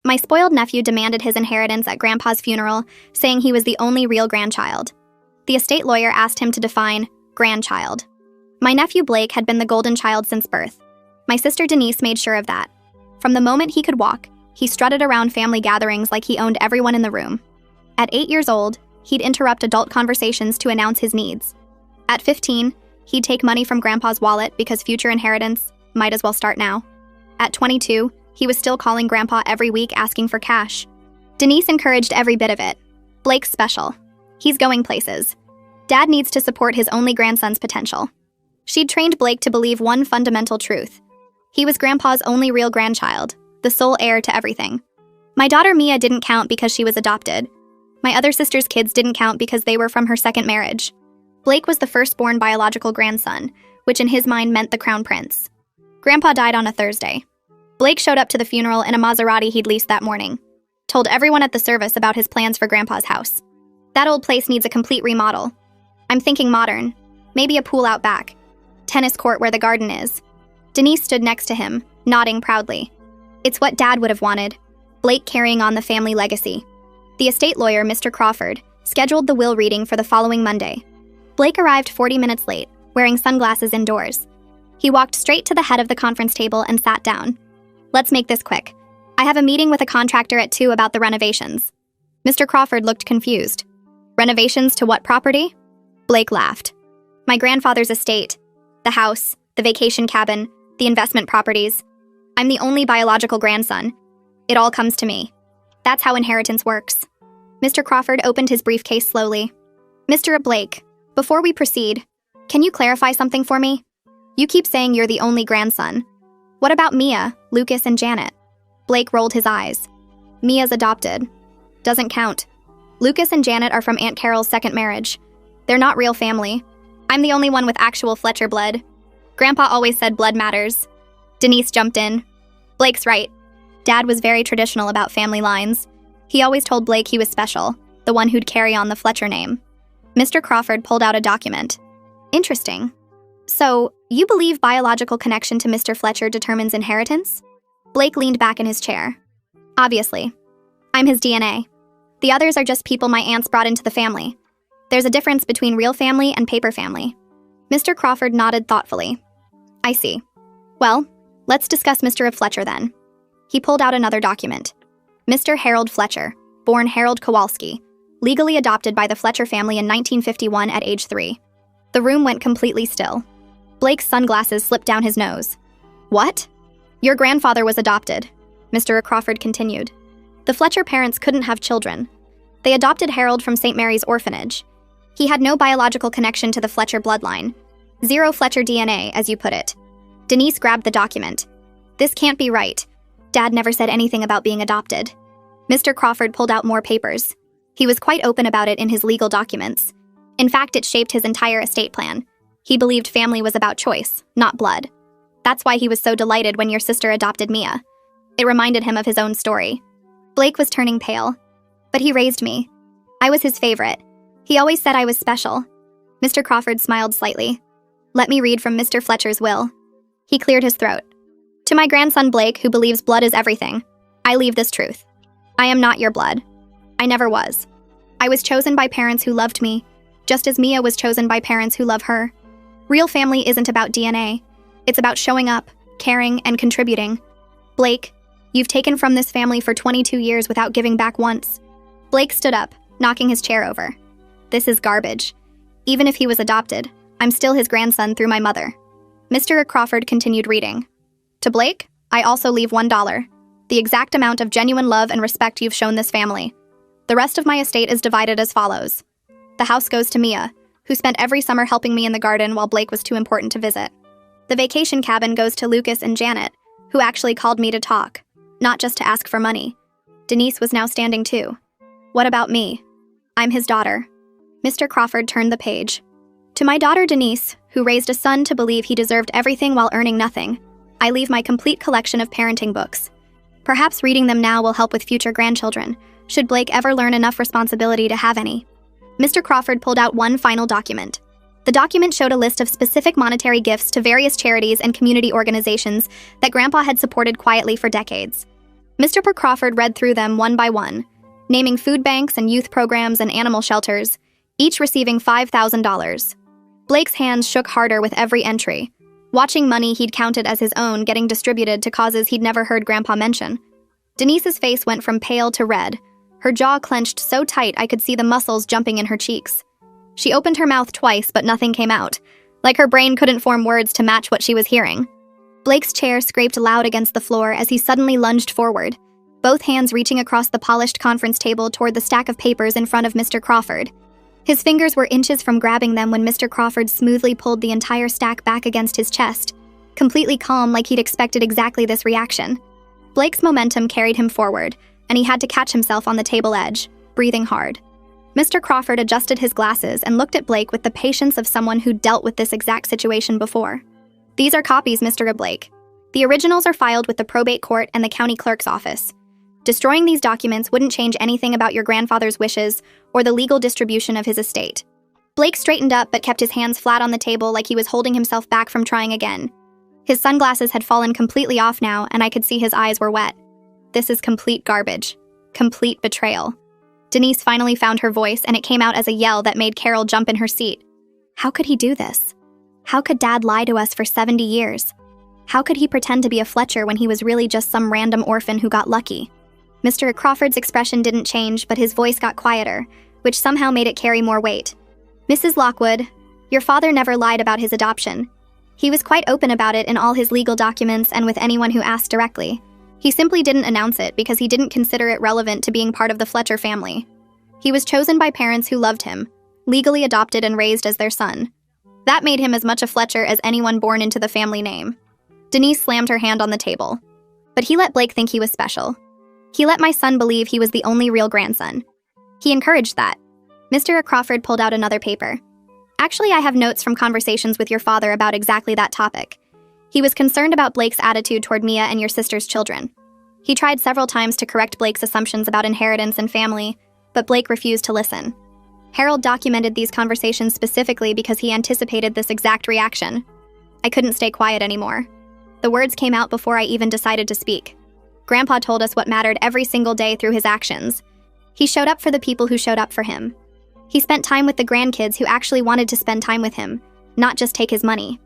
My spoiled nephew demanded his inheritance at Grandpa's funeral, saying he was the only real grandchild. The estate lawyer asked him to define grandchild. My nephew Blake had been the golden child since birth. My sister Denise made sure of that. From the moment he could walk, he strutted around family gatherings like he owned everyone in the room. At 8 years old, he'd interrupt adult conversations to announce his needs. At 15, he'd take money from Grandpa's wallet because future inheritance might as well start now. At 22, he was still calling Grandpa every week asking for cash. Denise encouraged every bit of it. Blake's special. He's going places. Dad needs to support his only grandson's potential. She'd trained Blake to believe one fundamental truth. He was Grandpa's only real grandchild, the sole heir to everything. My daughter Mia didn't count because she was adopted. My other sister's kids didn't count because they were from her second marriage. Blake was the firstborn biological grandson, which in his mind meant the crown prince. Grandpa died on a Thursday. Blake showed up to the funeral in a Maserati he'd leased that morning. Told everyone at the service about his plans for Grandpa's house. That old place needs a complete remodel. I'm thinking modern. Maybe a pool out back. Tennis court where the garden is. Denise stood next to him, nodding proudly. It's what Dad would have wanted. Blake carrying on the family legacy. The estate lawyer, Mr. Crawford, scheduled the will reading for the following Monday. Blake arrived 40 minutes late, wearing sunglasses indoors. He walked straight to the head of the conference table and sat down. Let's make this quick. I have a meeting with a contractor at 2 about the renovations. Mr. Crawford looked confused. Renovations to what property? Blake laughed. My grandfather's estate. The house, the vacation cabin, the investment properties. I'm the only biological grandson. It all comes to me. That's how inheritance works. Mr. Crawford opened his briefcase slowly. Mr. Blake, before we proceed, can you clarify something for me? You keep saying you're the only grandson. What about Mia, Lucas, and Janet? Blake rolled his eyes. Mia's adopted. Doesn't count. Lucas and Janet are from Aunt Carol's second marriage. They're not real family. I'm the only one with actual Fletcher blood. Grandpa always said blood matters. Denise jumped in. Blake's right. Dad was very traditional about family lines. He always told Blake he was special, the one who'd carry on the Fletcher name. Mr. Crawford pulled out a document. Interesting. So, you believe biological connection to Mr. Fletcher determines inheritance? Blake leaned back in his chair. Obviously. I'm his DNA. The others are just people my aunts brought into the family. There's a difference between real family and paper family. Mr. Crawford nodded thoughtfully. I see. Well, let's discuss Mr. Fletcher then. He pulled out another document. Mr. Harold Fletcher, born Harold Kowalski, legally adopted by the Fletcher family in 1951 at age 3. The room went completely still. Blake's sunglasses slipped down his nose. What? Your grandfather was adopted, Mr. Crawford continued. The Fletcher parents couldn't have children. They adopted Harold from St. Mary's Orphanage. He had no biological connection to the Fletcher bloodline. Zero Fletcher DNA, as you put it. Denise grabbed the document. This can't be right. Dad never said anything about being adopted. Mr. Crawford pulled out more papers. He was quite open about it in his legal documents. In fact, it shaped his entire estate plan. He believed family was about choice, not blood. That's why he was so delighted when your sister adopted Mia. It reminded him of his own story. Blake was turning pale. But he raised me. I was his favorite. He always said I was special. Mr. Crawford smiled slightly. Let me read from Mr. Fletcher's will. He cleared his throat. To my grandson Blake, who believes blood is everything, I leave this truth. I am not your blood. I never was. I was chosen by parents who loved me, just as Mia was chosen by parents who love her. Real family isn't about DNA. It's about showing up, caring, and contributing. Blake, you've taken from this family for 22 years without giving back once. Blake stood up, knocking his chair over. This is garbage. Even if he was adopted, I'm still his grandson through my mother. Mr. Crawford continued reading. To Blake, I also leave $1, the exact amount of genuine love and respect you've shown this family. The rest of my estate is divided as follows. The house goes to Mia, who spent every summer helping me in the garden while Blake was too important to visit. The vacation cabin goes to Lucas and Janet, who actually called me to talk, not just to ask for money. Denise was now standing too. What about me? I'm his daughter. Mr. Crawford turned the page. To my daughter Denise, who raised a son to believe he deserved everything while earning nothing, I leave my complete collection of parenting books. Perhaps reading them now will help with future grandchildren, should Blake ever learn enough responsibility to have any. Mr. Crawford pulled out one final document. The document showed a list of specific monetary gifts to various charities and community organizations that Grandpa had supported quietly for decades. Mr. Crawford read through them one by one, naming food banks and youth programs and animal shelters, each receiving $5,000. Blake's hands shook harder with every entry, watching money he'd counted as his own getting distributed to causes he'd never heard Grandpa mention. Denise's face went from pale to red, her jaw clenched so tight I could see the muscles jumping in her cheeks. She opened her mouth twice, but nothing came out, like her brain couldn't form words to match what she was hearing. Blake's chair scraped loud against the floor as he suddenly lunged forward, both hands reaching across the polished conference table toward the stack of papers in front of Mr. Crawford. His fingers were inches from grabbing them when Mr. Crawford smoothly pulled the entire stack back against his chest, completely calm like he'd expected exactly this reaction. Blake's momentum carried him forward, and he had to catch himself on the table edge, breathing hard. Mr. Crawford adjusted his glasses and looked at Blake with the patience of someone who'd dealt with this exact situation before. "These are copies, Mr. Blake. The originals are filed with the probate court and the county clerk's office. Destroying these documents wouldn't change anything about your grandfather's wishes or the legal distribution of his estate." Blake straightened up but kept his hands flat on the table like he was holding himself back from trying again. His sunglasses had fallen completely off now, and I could see his eyes were wet. This is complete garbage. Complete betrayal. Denise finally found her voice, and it came out as a yell that made Carol jump in her seat. How could he do this? How could Dad lie to us for 70 years? How could he pretend to be a Fletcher when he was really just some random orphan who got lucky? Mr. Crawford's expression didn't change, but his voice got quieter, which somehow made it carry more weight. "Mrs. Lockwood, your father never lied about his adoption. He was quite open about it in all his legal documents and with anyone who asked directly. He simply didn't announce it because he didn't consider it relevant to being part of the Fletcher family. He was chosen by parents who loved him, legally adopted and raised as their son. That made him as much a Fletcher as anyone born into the family name." Denise slammed her hand on the table. "But he let Blake think he was special. He let my son believe he was the only real grandson. He encouraged that." Mr. Crawford pulled out another paper. "Actually, I have notes from conversations with your father about exactly that topic. He was concerned about Blake's attitude toward Mia and your sister's children. He tried several times to correct Blake's assumptions about inheritance and family, but Blake refused to listen. Harold documented these conversations specifically because he anticipated this exact reaction. I couldn't stay quiet anymore. The words came out before I even decided to speak. Grandpa told us what mattered every single day through his actions. He showed up for the people who showed up for him. He spent time with the grandkids who actually wanted to spend time with him, not just take his money."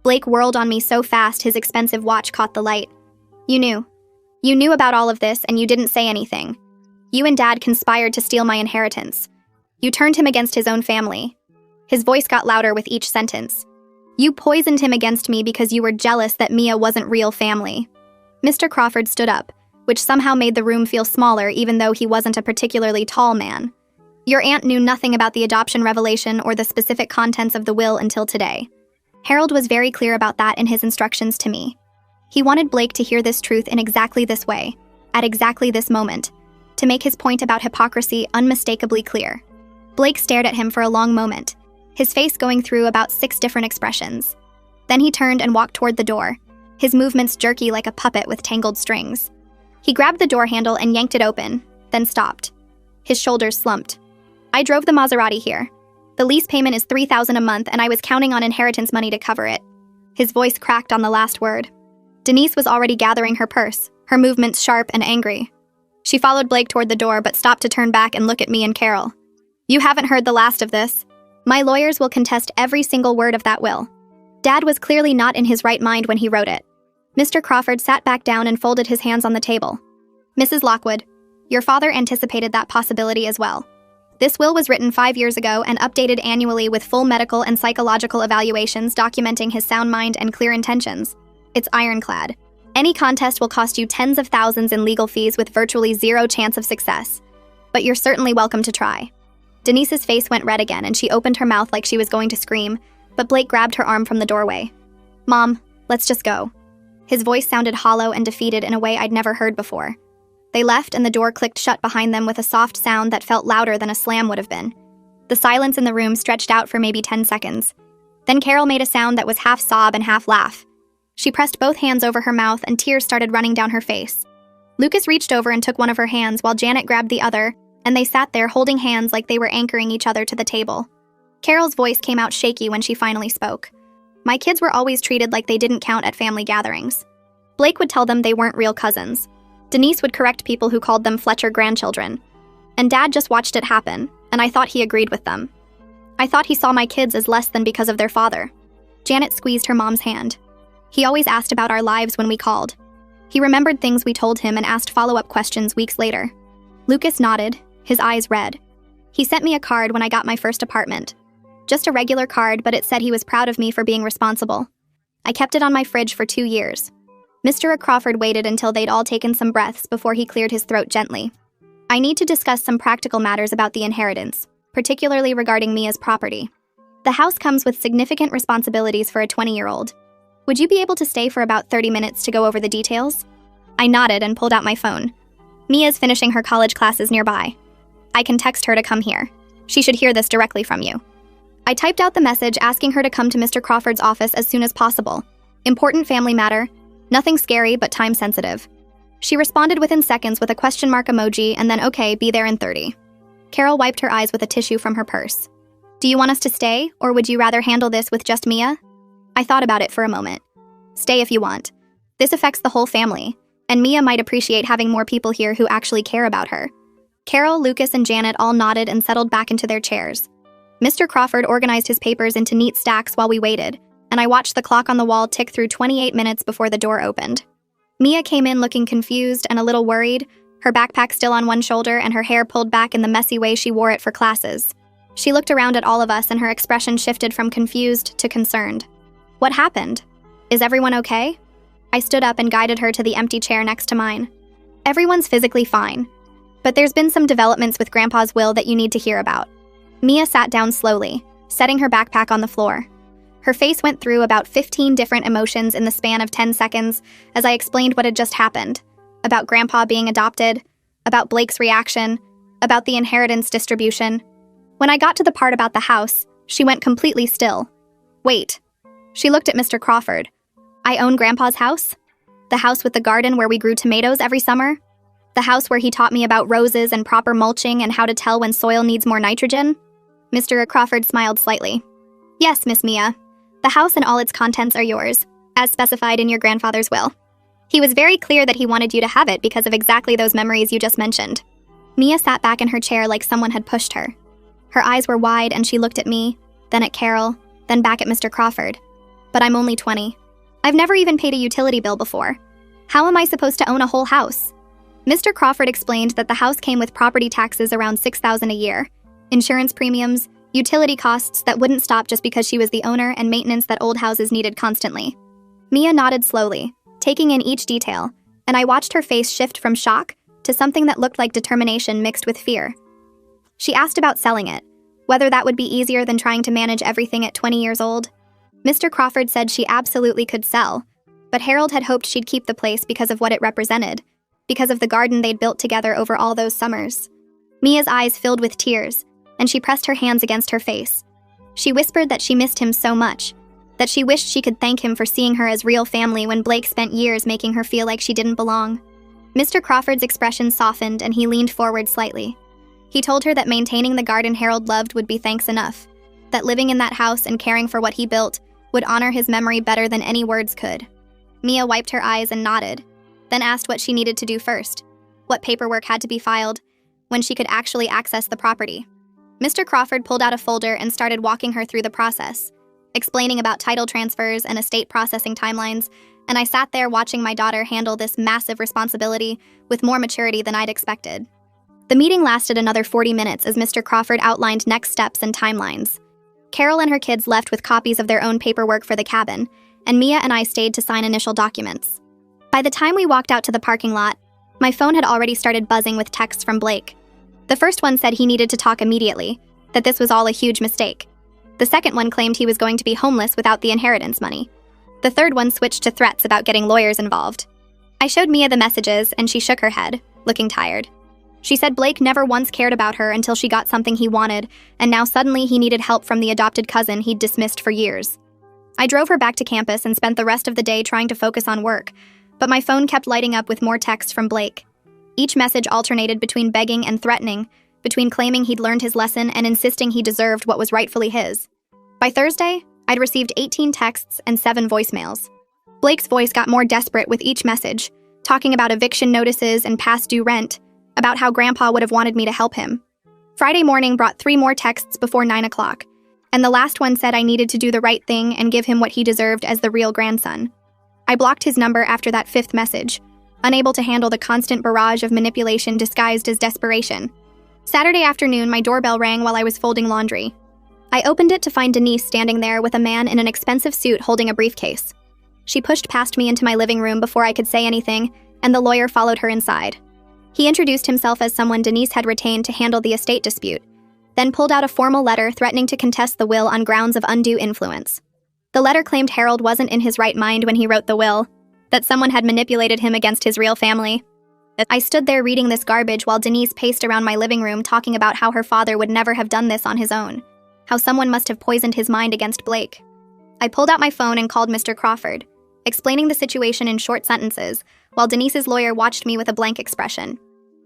Blake whirled on me so fast his expensive watch caught the light. "You knew. You knew about all of this and you didn't say anything. You and Dad conspired to steal my inheritance. You turned him against his own family." His voice got louder with each sentence. "You poisoned him against me because you were jealous that Mia wasn't real family." Mr. Crawford stood up, which somehow made the room feel smaller even though he wasn't a particularly tall man. "Your aunt knew nothing about the adoption revelation or the specific contents of the will until today. Harold was very clear about that in his instructions to me. He wanted Blake to hear this truth in exactly this way, at exactly this moment, to make his point about hypocrisy unmistakably clear." Blake stared at him for a long moment, his face going through about 6 different expressions. Then he turned and walked toward the door, his movements jerky like a puppet with tangled strings. He grabbed the door handle and yanked it open, then stopped. His shoulders slumped. "I drove the Maserati here. The lease payment is $3,000 a month and I was counting on inheritance money to cover it." His voice cracked on the last word. Denise was already gathering her purse, her movements sharp and angry. She followed Blake toward the door but stopped to turn back and look at me and Carol. "You haven't heard the last of this. My lawyers will contest every single word of that will. Dad was clearly not in his right mind when he wrote it." Mr. Crawford sat back down and folded his hands on the table. "Mrs. Lockwood, your father anticipated that possibility as well. This will was written 5 years ago and updated annually with full medical and psychological evaluations documenting his sound mind and clear intentions. It's ironclad. Any contest will cost you tens of thousands in legal fees with virtually zero chance of success. But you're certainly welcome to try." Denise's face went red again and she opened her mouth like she was going to scream, but Blake grabbed her arm from the doorway. "Mom, let's just go." His voice sounded hollow and defeated in a way I'd never heard before. They left and the door clicked shut behind them with a soft sound that felt louder than a slam would have been. The silence in the room stretched out for maybe 10 seconds. Then Carol made a sound that was half sob and half laugh. She pressed both hands over her mouth and tears started running down her face. Lucas reached over and took one of her hands while Janet grabbed the other, and they sat there holding hands like they were anchoring each other to the table. Carol's voice came out shaky when she finally spoke. "My kids were always treated like they didn't count at family gatherings. Blake would tell them they weren't real cousins. Denise would correct people who called them Fletcher grandchildren. And Dad just watched it happen, and I thought he agreed with them. I thought he saw my kids as less than because of their father. Janet squeezed her mom's hand. He always asked about our lives when we called. He remembered things we told him and asked follow-up questions weeks later. Lucas nodded, his eyes red. He sent me a card when I got my first apartment. Just a regular card, but it said he was proud of me for being responsible. I kept it on my fridge for 2 years. Mr. Crawford waited until they'd all taken some breaths before he cleared his throat gently. I need to discuss some practical matters about the inheritance, particularly regarding Mia's property. The house comes with significant responsibilities for a 20-year-old. Would you be able to stay for about 30 minutes to go over the details? I nodded and pulled out my phone. Mia's finishing her college classes nearby. I can text her to come here. She should hear this directly from you. I typed out the message asking her to come to Mr. Crawford's office as soon as possible. Important family matter. Nothing scary, but time-sensitive. She responded within seconds with a question mark emoji and then, okay, be there in 30. Carol wiped her eyes with a tissue from her purse. Do you want us to stay, or would you rather handle this with just Mia? I thought about it for a moment. Stay if you want. This affects the whole family, and Mia might appreciate having more people here who actually care about her. Carol, Lucas, and Janet all nodded and settled back into their chairs. Mr. Crawford organized his papers into neat stacks while we waited, and I watched the clock on the wall tick through 28 minutes before the door opened. Mia came in looking confused and a little worried, her backpack still on one shoulder and her hair pulled back in the messy way she wore it for classes. She looked around at all of us and her expression shifted from confused to concerned. What happened? Is everyone okay? I stood up and guided her to the empty chair next to mine. Everyone's physically fine, but there's been some developments with Grandpa's will that you need to hear about. Mia sat down slowly, setting her backpack on the floor. Her face went through about 15 different emotions in the span of 10 seconds as I explained what had just happened, about Grandpa being adopted, about Blake's reaction, about the inheritance distribution. When I got to the part about the house, she went completely still. Wait. She looked at Mr. Crawford. I own Grandpa's house? The house with the garden where we grew tomatoes every summer? The house where he taught me about roses and proper mulching and how to tell when soil needs more nitrogen? Mr. Crawford smiled slightly. Yes, Miss Mia. The house and all its contents are yours, as specified in your grandfather's will. He was very clear that he wanted you to have it because of exactly those memories you just mentioned. Mia sat back in her chair like someone had pushed her. Her eyes were wide and she looked at me, then at Carol, then back at Mr. Crawford. But I'm only 20. I've never even paid a utility bill before. How am I supposed to own a whole house? Mr. Crawford explained that the house came with property taxes around $6,000 a year, insurance premiums, utility costs that wouldn't stop just because she was the owner, and maintenance that old houses needed constantly. Mia nodded slowly, taking in each detail, and I watched her face shift from shock to something that looked like determination mixed with fear. She asked about selling it, whether that would be easier than trying to manage everything at 20 years old. Mr. Crawford said she absolutely could sell, but Harold had hoped she'd keep the place because of what it represented, because of the garden they'd built together over all those summers. Mia's eyes filled with tears, and she pressed her hands against her face. She whispered that she missed him so much, that she wished she could thank him for seeing her as real family when Blake spent years making her feel like she didn't belong. Mr. Crawford's expression softened and he leaned forward slightly. He told her that maintaining the garden Harold loved would be thanks enough, that living in that house and caring for what he built would honor his memory better than any words could. Mia wiped her eyes and nodded, then asked what she needed to do first, what paperwork had to be filed, when she could actually access the property. Mr. Crawford pulled out a folder and started walking her through the process, explaining about title transfers and estate processing timelines, and I sat there watching my daughter handle this massive responsibility with more maturity than I'd expected. The meeting lasted another 40 minutes as Mr. Crawford outlined next steps and timelines. Carol and her kids left with copies of their own paperwork for the cabin, and Mia and I stayed to sign initial documents. By the time we walked out to the parking lot, my phone had already started buzzing with texts from Blake. The first one said he needed to talk immediately, that this was all a huge mistake. The second one claimed he was going to be homeless without the inheritance money. The third one switched to threats about getting lawyers involved. I showed Mia the messages, and she shook her head, looking tired. She said Blake never once cared about her until she got something he wanted, and now suddenly he needed help from the adopted cousin he'd dismissed for years. I drove her back to campus and spent the rest of the day trying to focus on work, but my phone kept lighting up with more texts from Blake. Each message alternated between begging and threatening, between claiming he'd learned his lesson and insisting he deserved what was rightfully his. By Thursday, I'd received 18 texts and 7 voicemails. Blake's voice got more desperate with each message, talking about eviction notices and past due rent, about how Grandpa would have wanted me to help him. Friday morning brought 3 more texts before 9 o'clock, and the last one said I needed to do the right thing and give him what he deserved as the real grandson. I blocked his number after that 5th message, unable to handle the constant barrage of manipulation disguised as desperation. Saturday afternoon, my doorbell rang while I was folding laundry. I opened it to find Denise standing there with a man in an expensive suit holding a briefcase. She pushed past me into my living room before I could say anything, and the lawyer followed her inside. He introduced himself as someone Denise had retained to handle the estate dispute, then pulled out a formal letter threatening to contest the will on grounds of undue influence. The letter claimed Harold wasn't in his right mind when he wrote the will, that someone had manipulated him against his real family. I stood there reading this garbage while Denise paced around my living room talking about how her father would never have done this on his own, how someone must have poisoned his mind against Blake. I pulled out my phone and called Mr. Crawford, explaining the situation in short sentences, while Denise's lawyer watched me with a blank expression.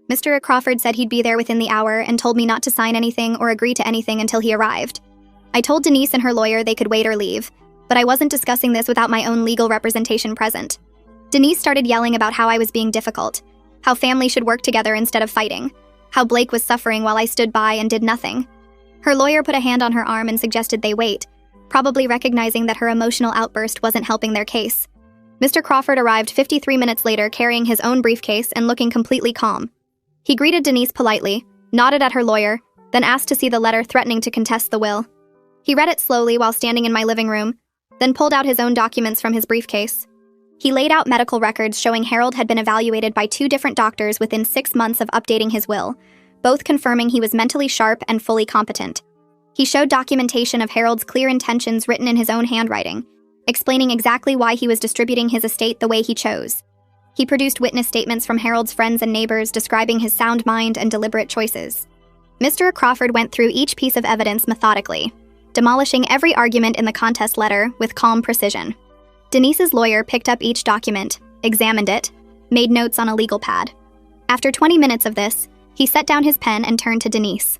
Mr. Crawford said he'd be there within the hour and told me not to sign anything or agree to anything until he arrived. I told Denise and her lawyer they could wait or leave, but I wasn't discussing this without my own legal representation present. Denise started yelling about how I was being difficult, how family should work together instead of fighting, how Blake was suffering while I stood by and did nothing. Her lawyer put a hand on her arm and suggested they wait, probably recognizing that her emotional outburst wasn't helping their case. Mr. Crawford arrived 53 minutes later carrying his own briefcase and looking completely calm. He greeted Denise politely, nodded at her lawyer, then asked to see the letter threatening to contest the will. He read it slowly while standing in my living room, then pulled out his own documents from his briefcase. He laid out medical records showing Harold had been evaluated by 2 different doctors within 6 months of updating his will, both confirming he was mentally sharp and fully competent. He showed documentation of Harold's clear intentions written in his own handwriting, explaining exactly why he was distributing his estate the way he chose. He produced witness statements from Harold's friends and neighbors describing his sound mind and deliberate choices. Mr. Crawford went through each piece of evidence methodically, demolishing every argument in the contest letter with calm precision. Denise's lawyer picked up each document, examined it, made notes on a legal pad. After 20 minutes of this, he set down his pen and turned to Denise.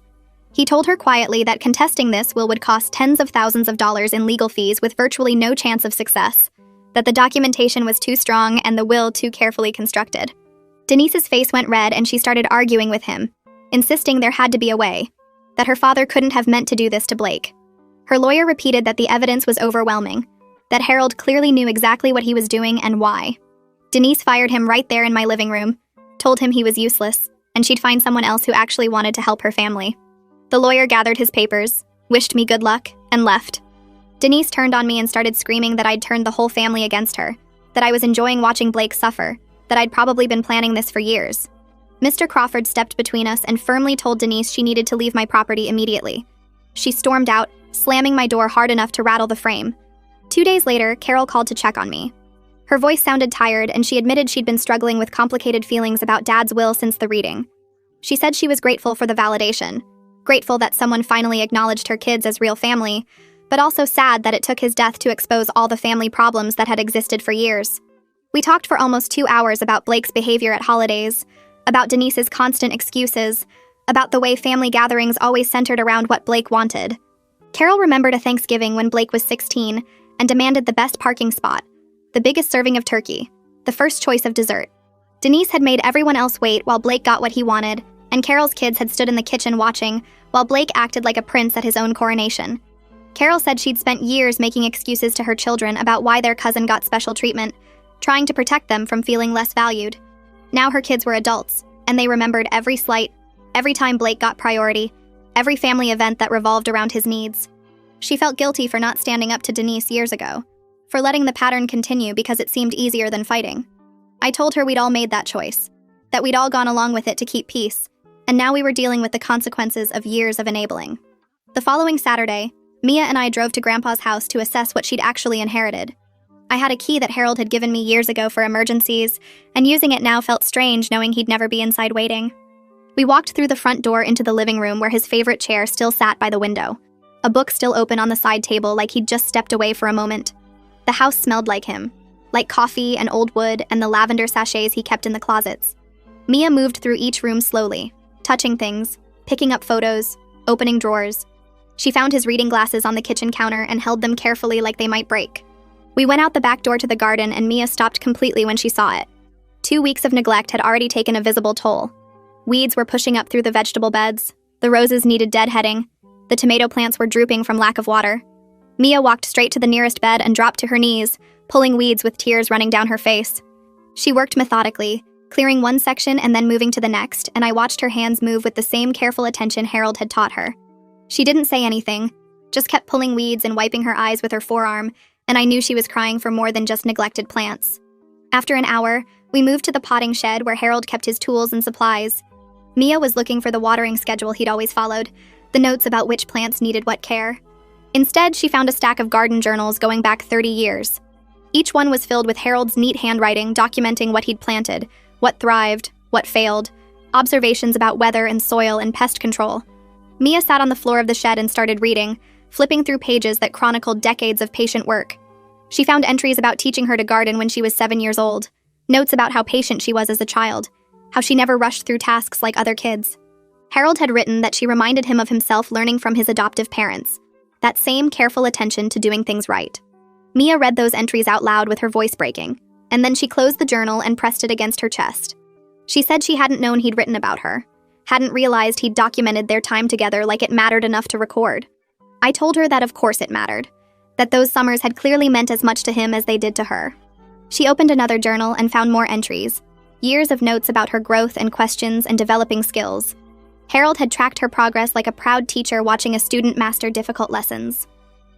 He told her quietly that contesting this will would cost tens of thousands of dollars in legal fees with virtually no chance of success, that the documentation was too strong and the will too carefully constructed. Denise's face went red and she started arguing with him, insisting there had to be a way, that her father couldn't have meant to do this to Blake. Her lawyer repeated that the evidence was overwhelming, that Harold clearly knew exactly what he was doing and why. Denise fired him right there in my living room, told him he was useless, and she'd find someone else who actually wanted to help her family. The lawyer gathered his papers, wished me good luck, and left. Denise turned on me and started screaming that I'd turned the whole family against her, that I was enjoying watching Blake suffer, that I'd probably been planning this for years. Mr. Crawford stepped between us and firmly told Denise she needed to leave my property immediately. She stormed out, slamming my door hard enough to rattle the frame. 2 days later, Carol called to check on me. Her voice sounded tired, and she admitted she'd been struggling with complicated feelings about Dad's will since the reading. She said she was grateful for the validation, grateful that someone finally acknowledged her kids as real family, but also sad that it took his death to expose all the family problems that had existed for years. We talked for almost 2 hours about Blake's behavior at holidays, about Denise's constant excuses, about the way family gatherings always centered around what Blake wanted. Carol remembered a Thanksgiving when Blake was 16 and demanded the best parking spot, the biggest serving of turkey, the first choice of dessert. Denise had made everyone else wait while Blake got what he wanted, and Carol's kids had stood in the kitchen watching while Blake acted like a prince at his own coronation. Carol said she'd spent years making excuses to her children about why their cousin got special treatment, trying to protect them from feeling less valued. Now her kids were adults, and they remembered every slight, every time Blake got priority, every family event that revolved around his needs. She felt guilty for not standing up to Denise years ago, for letting the pattern continue because it seemed easier than fighting. I told her we'd all made that choice, that we'd all gone along with it to keep peace, and now we were dealing with the consequences of years of enabling. The following Saturday, Mia and I drove to Grandpa's house to assess what she'd actually inherited. I had a key that Harold had given me years ago for emergencies, and using it now felt strange knowing he'd never be inside waiting. We walked through the front door into the living room where his favorite chair still sat by the window, a book still open on the side table like he'd just stepped away for a moment. The house smelled like him, like coffee and old wood and the lavender sachets he kept in the closets. Mia moved through each room slowly, touching things, picking up photos, opening drawers. She found his reading glasses on the kitchen counter and held them carefully like they might break. We went out the back door to the garden and Mia stopped completely when she saw it. 2 weeks of neglect had already taken a visible toll. Weeds were pushing up through the vegetable beds, the roses needed deadheading, the tomato plants were drooping from lack of water. Mia walked straight to the nearest bed and dropped to her knees, pulling weeds with tears running down her face. She worked methodically, clearing one section and then moving to the next, and I watched her hands move with the same careful attention Harold had taught her. She didn't say anything, just kept pulling weeds and wiping her eyes with her forearm, and I knew she was crying for more than just neglected plants. After an hour, we moved to the potting shed where Harold kept his tools and supplies. Mia was looking for the watering schedule he'd always followed, the notes about which plants needed what care. Instead, she found a stack of garden journals going back 30 years. Each one was filled with Harold's neat handwriting documenting what he'd planted, what thrived, what failed, observations about weather and soil and pest control. Mia sat on the floor of the shed and started reading, flipping through pages that chronicled decades of patient work. She found entries about teaching her to garden when she was 7 years old, notes about how patient she was as a child, how she never rushed through tasks like other kids. Harold had written that she reminded him of himself learning from his adoptive parents, that same careful attention to doing things right. Mia read those entries out loud with her voice breaking, and then she closed the journal and pressed it against her chest. She said she hadn't known he'd written about her, hadn't realized he'd documented their time together like it mattered enough to record. I told her that of course it mattered, that those summers had clearly meant as much to him as they did to her. She opened another journal and found more entries, years of notes about her growth and questions and developing skills. Harold had tracked her progress like a proud teacher watching a student master difficult lessons.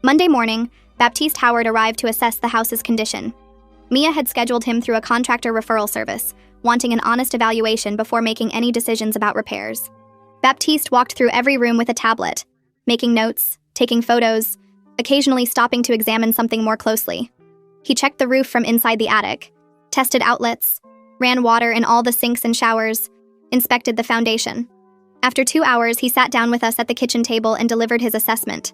Monday morning, Baptiste Howard arrived to assess the house's condition. Mia had scheduled him through a contractor referral service, wanting an honest evaluation before making any decisions about repairs. Baptiste walked through every room with a tablet, making notes, taking photos, occasionally stopping to examine something more closely. He checked the roof from inside the attic, tested outlets, ran water in all the sinks and showers, inspected the foundation. After 2 hours, he sat down with us at the kitchen table and delivered his assessment.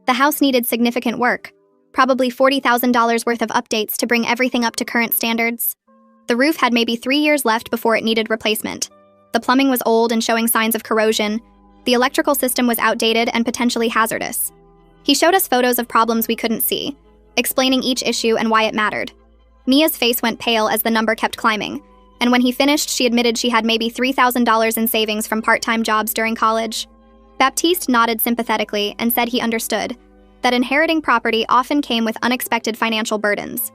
The house needed significant work, probably $40,000 worth of updates to bring everything up to current standards. The roof had maybe 3 years left before it needed replacement. The plumbing was old and showing signs of corrosion. The electrical system was outdated and potentially hazardous. He showed us photos of problems we couldn't see, explaining each issue and why it mattered. Mia's face went pale as the number kept climbing, and when he finished, she admitted she had maybe $3,000 in savings from part-time jobs during college. Baptiste nodded sympathetically and said he understood that inheriting property often came with unexpected financial burdens.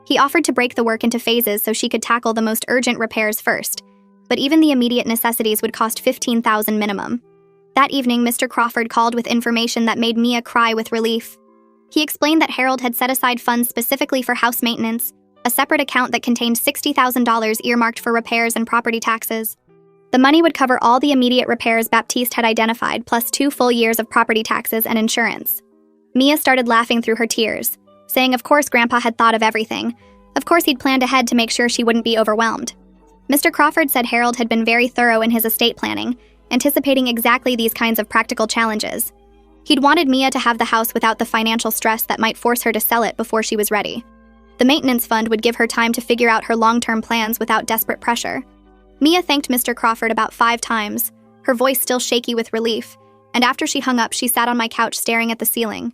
He offered to break the work into phases so she could tackle the most urgent repairs first, but even the immediate necessities would cost $15,000 minimum. That evening, Mr. Crawford called with information that made Mia cry with relief. He explained that Harold had set aside funds specifically for house maintenance, a separate account that contained $60,000 earmarked for repairs and property taxes. The money would cover all the immediate repairs Baptiste had identified, plus 2 full years of property taxes and insurance. Mia started laughing through her tears, saying of course Grandpa had thought of everything. Of course he'd planned ahead to make sure she wouldn't be overwhelmed. Mr. Crawford said Harold had been very thorough in his estate planning, anticipating exactly these kinds of practical challenges. He'd wanted Mia to have the house without the financial stress that might force her to sell it before she was ready. The maintenance fund would give her time to figure out her long-term plans without desperate pressure. Mia thanked Mr. Crawford about 5 times, her voice still shaky with relief, and after she hung up, she sat on my couch staring at the ceiling.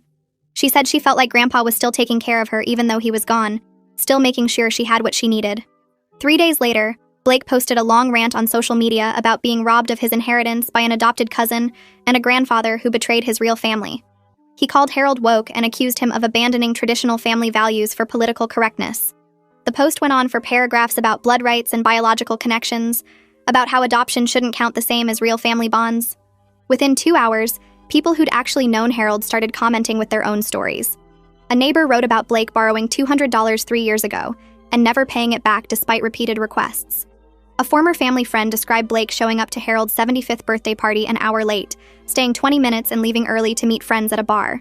She said she felt like Grandpa was still taking care of her even though he was gone, still making sure she had what she needed. 3 days later, Blake posted a long rant on social media about being robbed of his inheritance by an adopted cousin and a grandfather who betrayed his real family. He called Harold woke and accused him of abandoning traditional family values for political correctness. The post went on for paragraphs about blood rights and biological connections, about how adoption shouldn't count the same as real family bonds. Within 2 hours, people who'd actually known Harold started commenting with their own stories. A neighbor wrote about Blake borrowing $200 3 years ago and never paying it back despite repeated requests. A former family friend described Blake showing up to Harold's 75th birthday party an hour late, staying 20 minutes and leaving early to meet friends at a bar.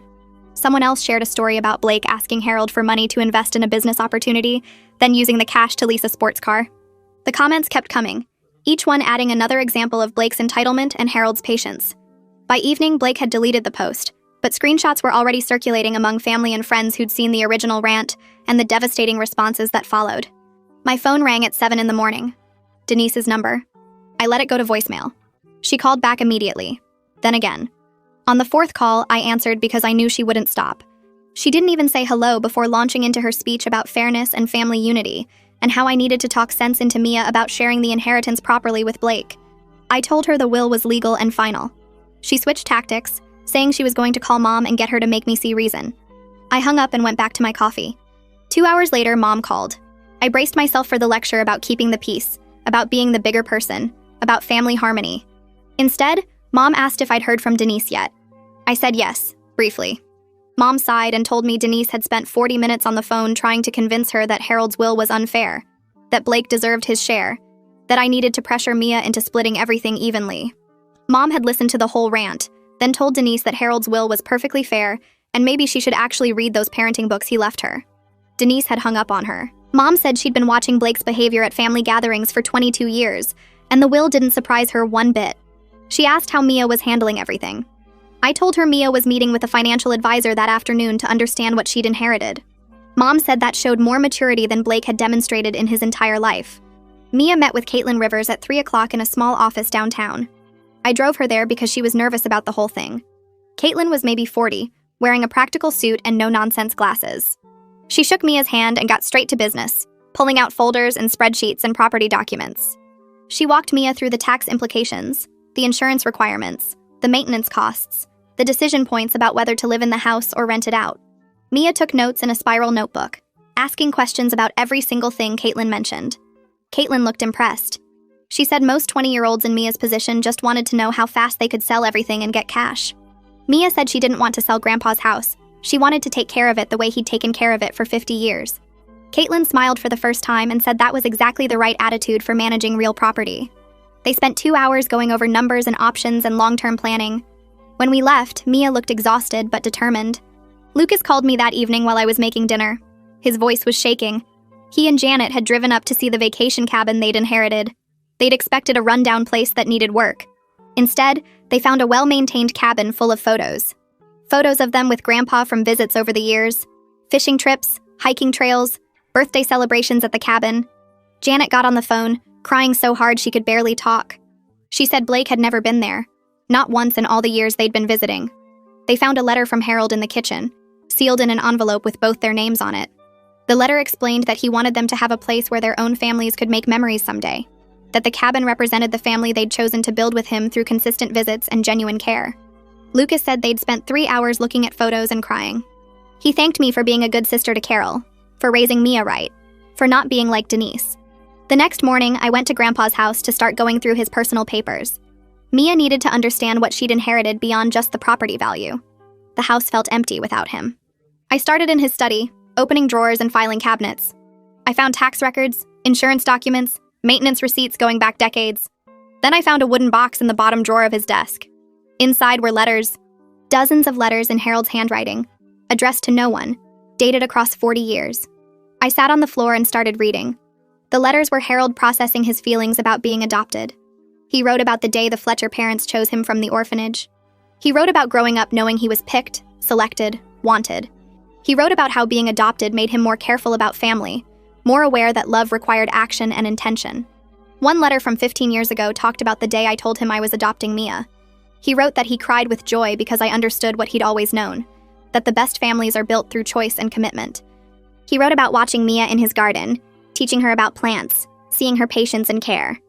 Someone else shared a story about Blake asking Harold for money to invest in a business opportunity, then using the cash to lease a sports car. The comments kept coming, each one adding another example of Blake's entitlement and Harold's patience. By evening, Blake had deleted the post, but screenshots were already circulating among family and friends who'd seen the original rant and the devastating responses that followed. My phone rang at 7 in the morning. Denise's number. I let it go to voicemail. She called back immediately. Then again. On the 4th call, I answered because I knew she wouldn't stop. She didn't even say hello before launching into her speech about fairness and family unity, and how I needed to talk sense into Mia about sharing the inheritance properly with Blake. I told her the will was legal and final. She switched tactics, saying she was going to call Mom and get her to make me see reason. I hung up and went back to my coffee. 2 hours later, Mom called. I braced myself for the lecture about keeping the peace, about being the bigger person, about family harmony. Instead, Mom asked if I'd heard from Denise yet. I said yes, briefly. Mom sighed and told me Denise had spent 40 minutes on the phone trying to convince her that Harold's will was unfair, that Blake deserved his share, that I needed to pressure Mia into splitting everything evenly. Mom had listened to the whole rant, then told Denise that Harold's will was perfectly fair and maybe she should actually read those parenting books he left her. Denise had hung up on her. Mom said she'd been watching Blake's behavior at family gatherings for 22 years, and the will didn't surprise her one bit. She asked how Mia was handling everything. I told her Mia was meeting with a financial advisor that afternoon to understand what she'd inherited. Mom said that showed more maturity than Blake had demonstrated in his entire life. Mia met with Caitlin Rivers at 3 o'clock in a small office downtown. I drove her there because she was nervous about the whole thing. Caitlin was maybe 40, wearing a practical suit and no-nonsense glasses. She shook Mia's hand and got straight to business, pulling out folders and spreadsheets and property documents. She walked Mia through the tax implications, the insurance requirements, the maintenance costs, the decision points about whether to live in the house or rent it out. Mia took notes in a spiral notebook, asking questions about every single thing Caitlin mentioned. Caitlin looked impressed. She said most 20-year-olds in Mia's position just wanted to know how fast they could sell everything and get cash. Mia said she didn't want to sell Grandpa's house. She wanted to take care of it the way he'd taken care of it for 50 years. Caitlin smiled for the first time and said that was exactly the right attitude for managing real property. They spent 2 hours going over numbers and options and long-term planning. When we left, Mia looked exhausted but determined. Lucas called me that evening while I was making dinner. His voice was shaking. He and Janet had driven up to see the vacation cabin they'd inherited. They'd expected a rundown place that needed work. Instead, they found a well-maintained cabin full of photos. Photos of them with Grandpa from visits over the years, fishing trips, hiking trails, birthday celebrations at the cabin. Janet got on the phone, crying so hard she could barely talk. She said Blake had never been there, not once in all the years they'd been visiting. They found a letter from Harold in the kitchen, sealed in an envelope with both their names on it. The letter explained that he wanted them to have a place where their own families could make memories someday, that the cabin represented the family they'd chosen to build with him through consistent visits and genuine care. Lucas said they'd spent 3 hours looking at photos and crying. He thanked me for being a good sister to Carol, for raising Mia right, for not being like Denise. The next morning, I went to Grandpa's house to start going through his personal papers. Mia needed to understand what she'd inherited beyond just the property value. The house felt empty without him. I started in his study, opening drawers and filing cabinets. I found tax records, insurance documents, maintenance receipts going back decades. Then I found a wooden box in the bottom drawer of his desk. Inside were letters, dozens of letters in Harold's handwriting, addressed to no one, dated across 40 years. I sat on the floor and started reading. The letters were Harold processing his feelings about being adopted. He wrote about the day the Fletcher parents chose him from the orphanage. He wrote about growing up knowing he was picked, selected, wanted. He wrote about how being adopted made him more careful about family, more aware that love required action and intention. One letter from 15 years ago talked about the day I told him I was adopting Mia. He wrote that he cried with joy because I understood what he'd always known, that the best families are built through choice and commitment. He wrote about watching Mia in his garden, teaching her about plants, seeing her patience and care.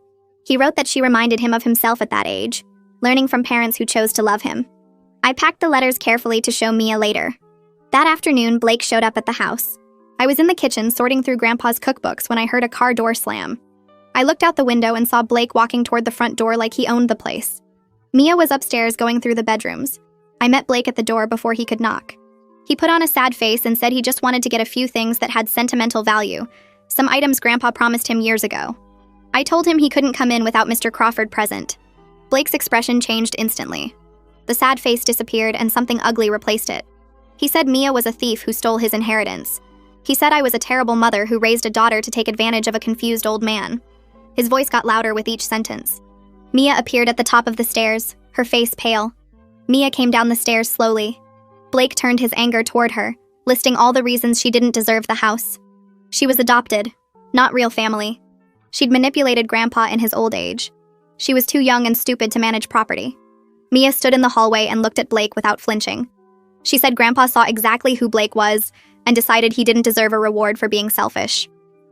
He wrote that she reminded him of himself at that age, learning from parents who chose to love him. I packed the letters carefully to show Mia later. That afternoon, Blake showed up at the house. I was in the kitchen sorting through Grandpa's cookbooks when I heard a car door slam. I looked out the window and saw Blake walking toward the front door like he owned the place. Mia was upstairs going through the bedrooms. I met Blake at the door before he could knock. He put on a sad face and said he just wanted to get a few things that had sentimental value, some items Grandpa promised him years ago. I told him he couldn't come in without Mr. Crawford present. Blake's expression changed instantly. The sad face disappeared and something ugly replaced it. He said Mia was a thief who stole his inheritance. He said I was a terrible mother who raised a daughter to take advantage of a confused old man. His voice got louder with each sentence. Mia appeared at the top of the stairs, her face pale. Mia came down the stairs slowly. Blake turned his anger toward her, listing all the reasons she didn't deserve the house. She was adopted, not real family. She'd manipulated Grandpa in his old age. She was too young and stupid to manage property. Mia stood in the hallway and looked at Blake without flinching. She said Grandpa saw exactly who Blake was and decided he didn't deserve a reward for being selfish.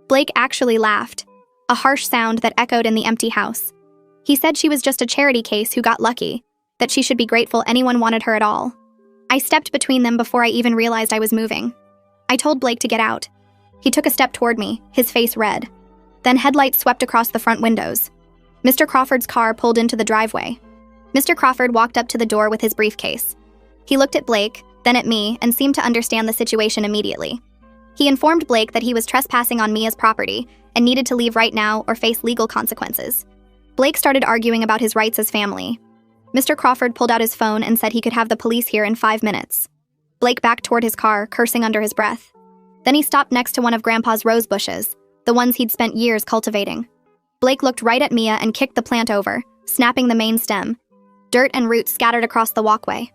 Blake actually laughed, a harsh sound that echoed in the empty house. He said she was just a charity case who got lucky, that she should be grateful anyone wanted her at all. I stepped between them before I even realized I was moving. I told Blake to get out. He took a step toward me, his face red. Then headlights swept across the front windows. Mr. Crawford's car pulled into the driveway. Mr. Crawford walked up to the door with his briefcase. He looked at Blake, then at me, and seemed to understand the situation immediately. He informed Blake that he was trespassing on Mia's property and needed to leave right now or face legal consequences. Blake started arguing about his rights as family. Mr. Crawford pulled out his phone and said he could have the police here in 5 minutes. Blake backed toward his car, cursing under his breath. Then he stopped next to one of Grandpa's rose bushes, the ones he'd spent years cultivating. Blake looked right at Mia and kicked the plant over, snapping the main stem. Dirt and roots scattered across the walkway.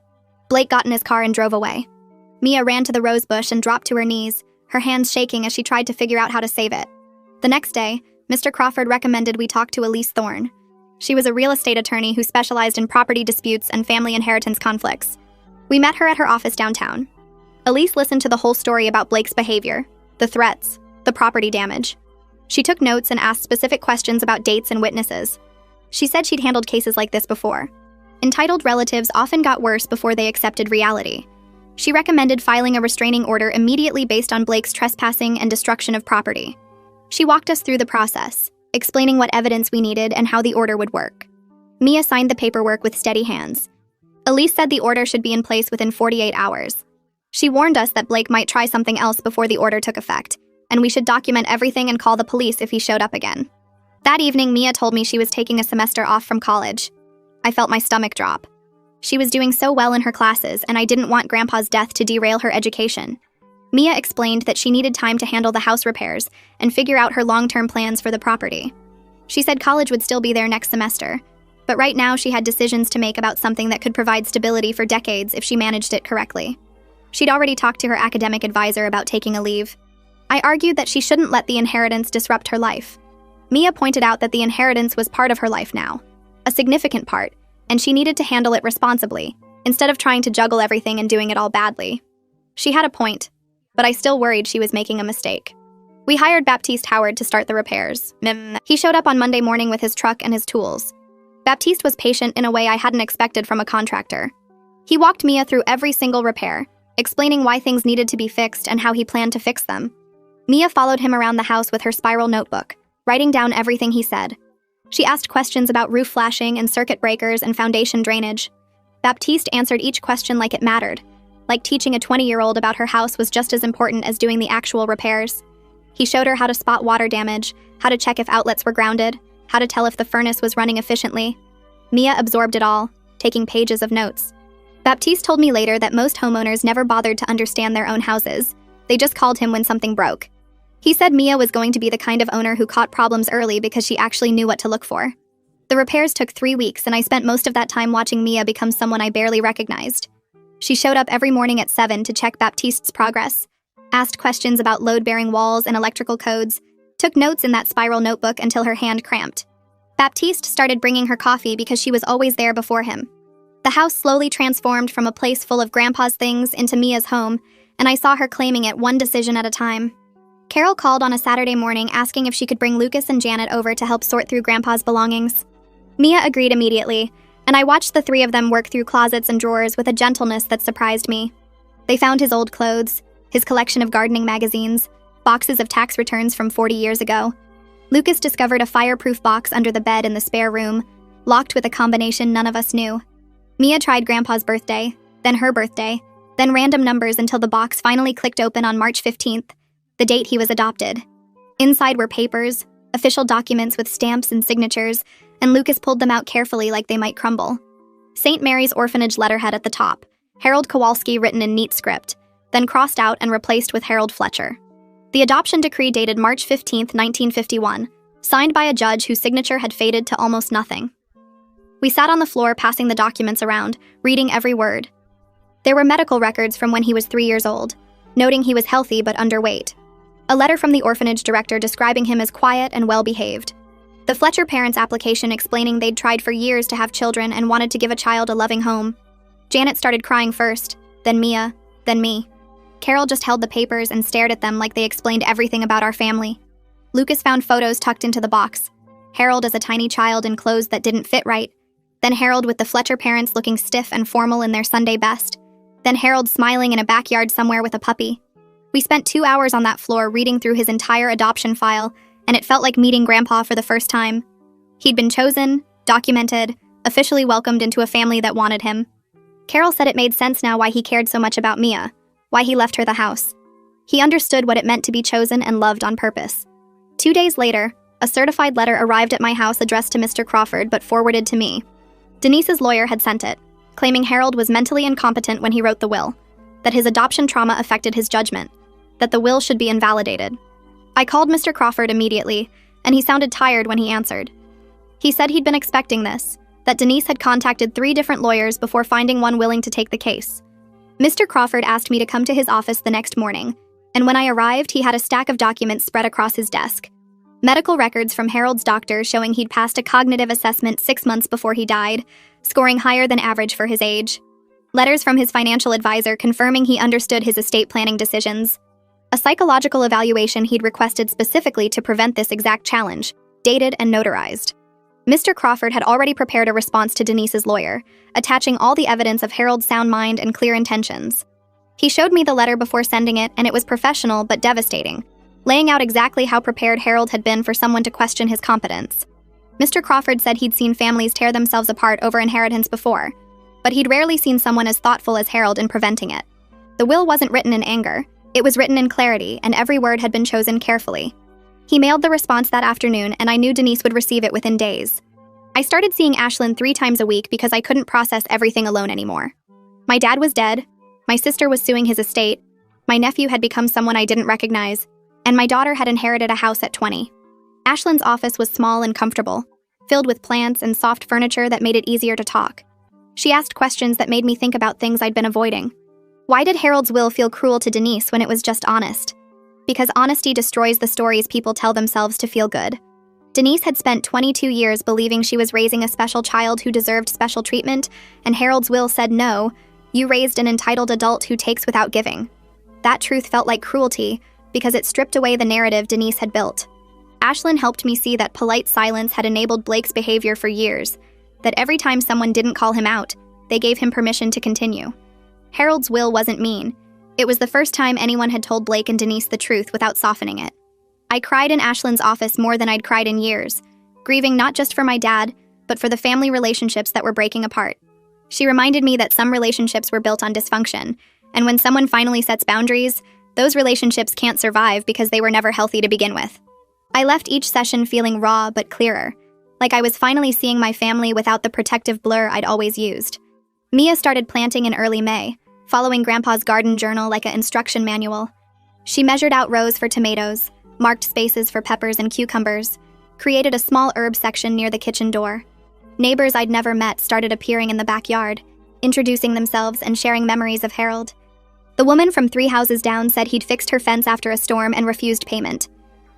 Blake got in his car and drove away. Mia ran to the rose bush and dropped to her knees, her hands shaking as she tried to figure out how to save it. The next day, Mr. Crawford recommended we talk to Elise Thorne. She was a real estate attorney who specialized in property disputes and family inheritance conflicts. We met her at her office downtown. Elise listened to the whole story about Blake's behavior, the threats, the property damage. She took notes and asked specific questions about dates and witnesses. She said she'd handled cases like this before. Entitled relatives often got worse before they accepted reality. She recommended filing a restraining order immediately based on Blake's trespassing and destruction of property. She walked us through the process, explaining what evidence we needed and how the order would work. Mia signed the paperwork with steady hands. Elise said the order should be in place within 48 hours. She warned us that Blake might try something else before the order took effect, and we should document everything and call the police if he showed up again. That evening, Mia told me she was taking a semester off from college. I felt my stomach drop. She was doing so well in her classes, and I didn't want Grandpa's death to derail her education. Mia explained that she needed time to handle the house repairs and figure out her long-term plans for the property. She said college would still be there next semester, but right now she had decisions to make about something that could provide stability for decades if she managed it correctly. She'd already talked to her academic advisor about taking a leave. I argued that she shouldn't let the inheritance disrupt her life. Mia pointed out that the inheritance was part of her life now, a significant part, and she needed to handle it responsibly, instead of trying to juggle everything and doing it all badly. She had a point, but I still worried she was making a mistake. We hired Baptiste Howard to start the repairs. He showed up on Monday morning with his truck and his tools. Baptiste was patient in a way I hadn't expected from a contractor. He walked Mia through every single repair, explaining why things needed to be fixed and how he planned to fix them. Mia followed him around the house with her spiral notebook, writing down everything he said. She asked questions about roof flashing and circuit breakers and foundation drainage. Baptiste answered each question like it mattered, like teaching a 20-year-old about her house was just as important as doing the actual repairs. He showed her how to spot water damage, how to check if outlets were grounded, how to tell if the furnace was running efficiently. Mia absorbed it all, taking pages of notes. Baptiste told me later that most homeowners never bothered to understand their own houses. They just called him when something broke. He said Mia was going to be the kind of owner who caught problems early because she actually knew what to look for. The repairs took 3 weeks, and I spent most of that time watching Mia become someone I barely recognized. She showed up every morning at 7 to check Baptiste's progress, asked questions about load-bearing walls and electrical codes, took notes in that spiral notebook until her hand cramped. Baptiste started bringing her coffee because she was always there before him. The house slowly transformed from a place full of Grandpa's things into Mia's home, and I saw her claiming it one decision at a time. Carol called on a Saturday morning asking if she could bring Lucas and Janet over to help sort through Grandpa's belongings. Mia agreed immediately, and I watched the 3 of them work through closets and drawers with a gentleness that surprised me. They found his old clothes, his collection of gardening magazines, boxes of tax returns from 40 years ago. Lucas discovered a fireproof box under the bed in the spare room, locked with a combination none of us knew. Mia tried Grandpa's birthday, then her birthday, then random numbers until the box finally clicked open on March 15th, the date he was adopted. Inside were papers, official documents with stamps and signatures, and Lucas pulled them out carefully like they might crumble. St. Mary's Orphanage letterhead at the top, Harold Kowalski written in neat script, then crossed out and replaced with Harold Fletcher. The adoption decree dated March 15, 1951, signed by a judge whose signature had faded to almost nothing. We sat on the floor passing the documents around, reading every word. There were medical records from when he was 3 years old, noting he was healthy but underweight. A letter from the orphanage director describing him as quiet and well-behaved. The Fletcher parents' application explaining they'd tried for years to have children and wanted to give a child a loving home. Janet started crying first, then Mia, then me. Carol just held the papers and stared at them like they explained everything about our family. Lucas found photos tucked into the box. Harold as a tiny child in clothes that didn't fit right. Then Harold with the Fletcher parents looking stiff and formal in their Sunday best. Then Harold smiling in a backyard somewhere with a puppy. We spent 2 hours on that floor reading through his entire adoption file, and it felt like meeting Grandpa for the first time. He'd been chosen, documented, officially welcomed into a family that wanted him. Carol said it made sense now why he cared so much about Mia, why he left her the house. He understood what it meant to be chosen and loved on purpose. 2 days later, a certified letter arrived at my house addressed to Mr. Crawford but forwarded to me. Denise's lawyer had sent it, claiming Harold was mentally incompetent when he wrote the will, that his adoption trauma affected his judgment, that the will should be invalidated. I called Mr. Crawford immediately, and he sounded tired when he answered. He said he'd been expecting this, that Denise had contacted 3 different lawyers before finding one willing to take the case. Mr. Crawford asked me to come to his office the next morning, and when I arrived, he had a stack of documents spread across his desk. Medical records from Harold's doctor showing he'd passed a cognitive assessment 6 months before he died, scoring higher than average for his age. Letters from his financial advisor confirming he understood his estate planning decisions. A psychological evaluation he'd requested specifically to prevent this exact challenge, dated and notarized. Mr. Crawford had already prepared a response to Denise's lawyer, attaching all the evidence of Harold's sound mind and clear intentions. He showed me the letter before sending it, and it was professional but devastating, laying out exactly how prepared Harold had been for someone to question his competence. Mr. Crawford said he'd seen families tear themselves apart over inheritance before, but he'd rarely seen someone as thoughtful as Harold in preventing it. The will wasn't written in anger. It was written in clarity, and every word had been chosen carefully. He mailed the response that afternoon, and I knew Denise would receive it within days. I started seeing Ashlyn 3 times a week because I couldn't process everything alone anymore. My dad was dead, my sister was suing his estate, my nephew had become someone I didn't recognize, and my daughter had inherited a house at 20. Ashlyn's office was small and comfortable, filled with plants and soft furniture that made it easier to talk. She asked questions that made me think about things I'd been avoiding. Why did Harold's will feel cruel to Denise when it was just honest? Because honesty destroys the stories people tell themselves to feel good. Denise had spent 22 years believing she was raising a special child who deserved special treatment, and Harold's will said no, you raised an entitled adult who takes without giving. That truth felt like cruelty because it stripped away the narrative Denise had built. Ashlyn helped me see that polite silence had enabled Blake's behavior for years, that every time someone didn't call him out, they gave him permission to continue. Harold's will wasn't mean. It was the first time anyone had told Blake and Denise the truth without softening it. I cried in Ashlyn's office more than I'd cried in years, grieving not just for my dad, but for the family relationships that were breaking apart. She reminded me that some relationships were built on dysfunction, and when someone finally sets boundaries, those relationships can't survive because they were never healthy to begin with. I left each session feeling raw but clearer, like I was finally seeing my family without the protective blur I'd always used. Mia started planting in early May, following Grandpa's garden journal like an instruction manual. She measured out rows for tomatoes, marked spaces for peppers and cucumbers, created a small herb section near the kitchen door. Neighbors I'd never met started appearing in the backyard, introducing themselves and sharing memories of Harold. The woman from 3 houses down said he'd fixed her fence after a storm and refused payment.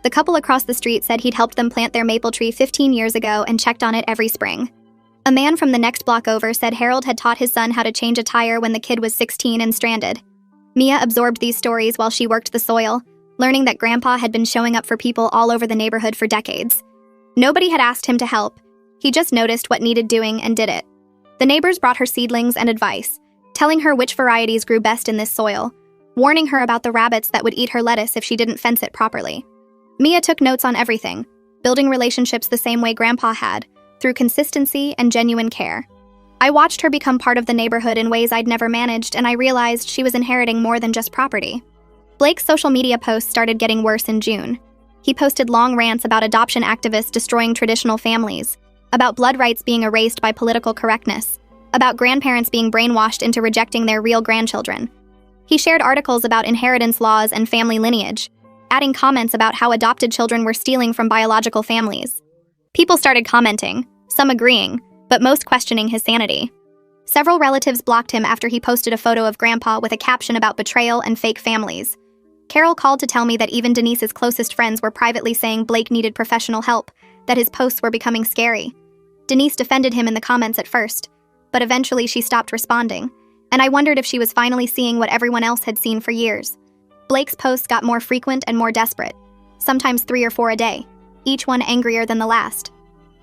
The couple across the street said he'd helped them plant their maple tree 15 years ago and checked on it every spring. A man from the next block over said Harold had taught his son how to change a tire when the kid was 16 and stranded. Mia absorbed these stories while she worked the soil, learning that Grandpa had been showing up for people all over the neighborhood for decades. Nobody had asked him to help. He just noticed what needed doing and did it. The neighbors brought her seedlings and advice, telling her which varieties grew best in this soil, warning her about the rabbits that would eat her lettuce if she didn't fence it properly. Mia took notes on everything, building relationships the same way Grandpa had, through consistency and genuine care. I watched her become part of the neighborhood in ways I'd never managed, and I realized she was inheriting more than just property. Blake's social media posts started getting worse in June. He posted long rants about adoption activists destroying traditional families, about blood rights being erased by political correctness, about grandparents being brainwashed into rejecting their real grandchildren. He shared articles about inheritance laws and family lineage, adding comments about how adopted children were stealing from biological families. People started commenting, some agreeing, but most questioning his sanity. Several relatives blocked him after he posted a photo of Grandpa with a caption about betrayal and fake families. Carol called to tell me that even Denise's closest friends were privately saying Blake needed professional help, that his posts were becoming scary. Denise defended him in the comments at first, but eventually she stopped responding, and I wondered if she was finally seeing what everyone else had seen for years. Blake's posts got more frequent and more desperate. sometimes 3 or 4 a day, each one angrier than the last.